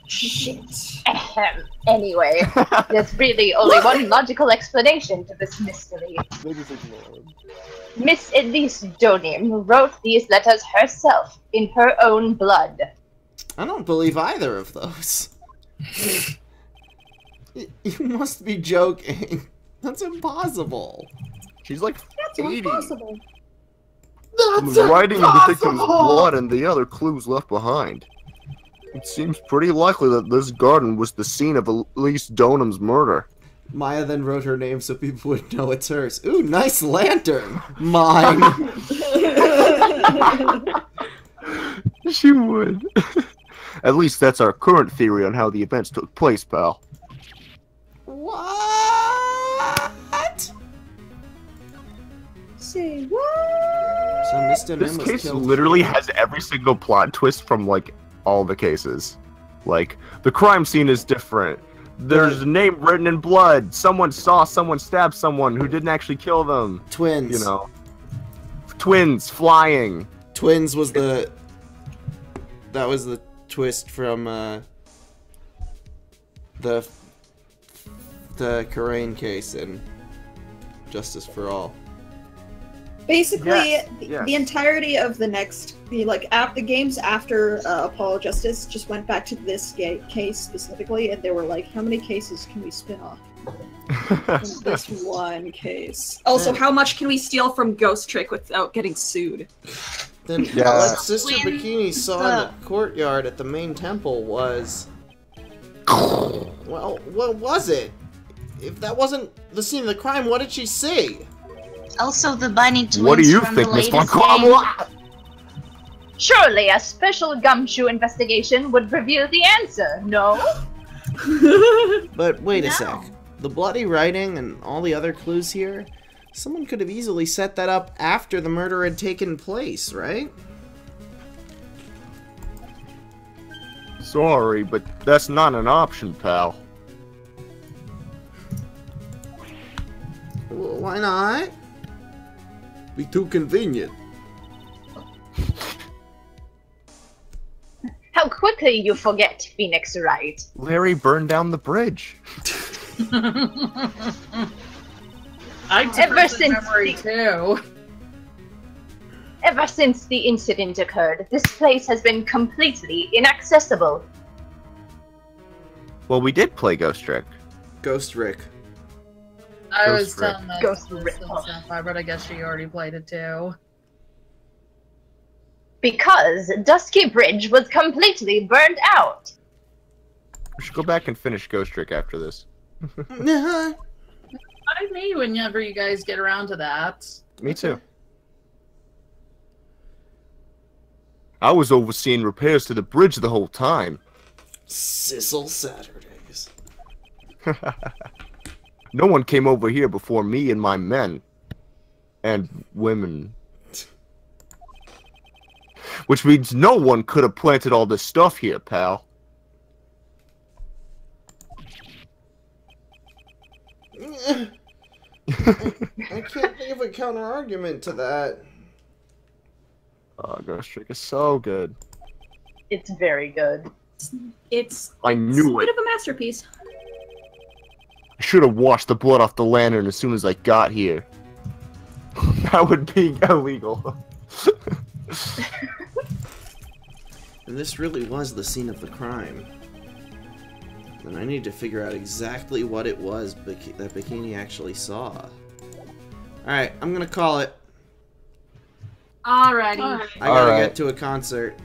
Shit. Anyway, there's really only one logical explanation to this mystery. Miss Elise Donim wrote these letters herself, in her own blood. I don't believe either of those. You must be joking. That's impossible. She's like 80. Impossible. From the writing of the victim's blood and the other clues left behind, it seems pretty likely that this garden was the scene of Elise Donham's murder. Maya then wrote her name so people would know it's hers. Ooh, nice lantern! Mine! She would. At least that's our current theory on how the events took place, pal. What? Say what? So Mr. This case literally has every single plot twist from, like, all the cases. Like, the crime scene is different. There's a name written in blood. Someone saw someone stab someone who didn't actually kill them. Twins. You know. Twins flying. Twins was the... That was the twist from, the Karain case in Justice for All. Basically, the entirety of the next, the games after Apollo Justice just went back to this case specifically, and they were like, how many cases can we spin off from this one case? Also, how much can we steal from Ghost Trick without getting sued? Then what Sister Bikini saw in the courtyard at the main temple was... Well, what was it? If that wasn't the scene of the crime, what did she see? Also, the bunny twins. What do you from think, the Miss latest Von game. Surely a special gumshoe investigation would reveal the answer, no? But wait a sec. The bloody writing and all the other clues here, someone could have easily set that up after the murder had taken place, right? Sorry, but that's not an option, pal. Well, why not? Be too convenient. How quickly you forget, Phoenix Wright. Larry burned down the bridge. Ever since the incident occurred, this place has been completely inaccessible. Well, we did play Ghost Rick. Ghost Rick. I Ghost was telling my Ghost sister Rick. stuff, but I guess she already played it too. Because Dusky Bridge was completely burned out. We should go back and finish Ghost Rick after this. I me whenever you guys get around to that. Me too. I was overseeing repairs to the bridge the whole time. Sizzle Saturdays. No one came over here before me and my men. And women. Which means no one could have planted all this stuff here, pal. I can't think of a counter-argument to that. Oh, Ghost Trick is so good. It's very good. It's I knew a bit it. of a masterpiece. I should have washed the blood off the lantern as soon as I got here. That would be illegal. And this really was the scene of the crime. And I need to figure out exactly what it was that Bikini actually saw. Alright, I'm gonna call it. Alrighty. I gotta get to a concert.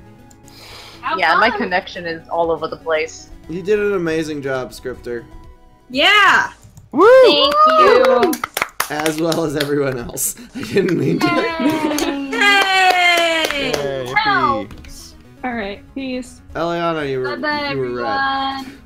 Yeah, my connection is all over the place. You did an amazing job, Scripter. Yeah! Woo! Thank you! As well as everyone else. I didn't mean to. Hey! Yay, yippee. Alright, peace. Eliana, you were Bye-bye, you were right. everyone.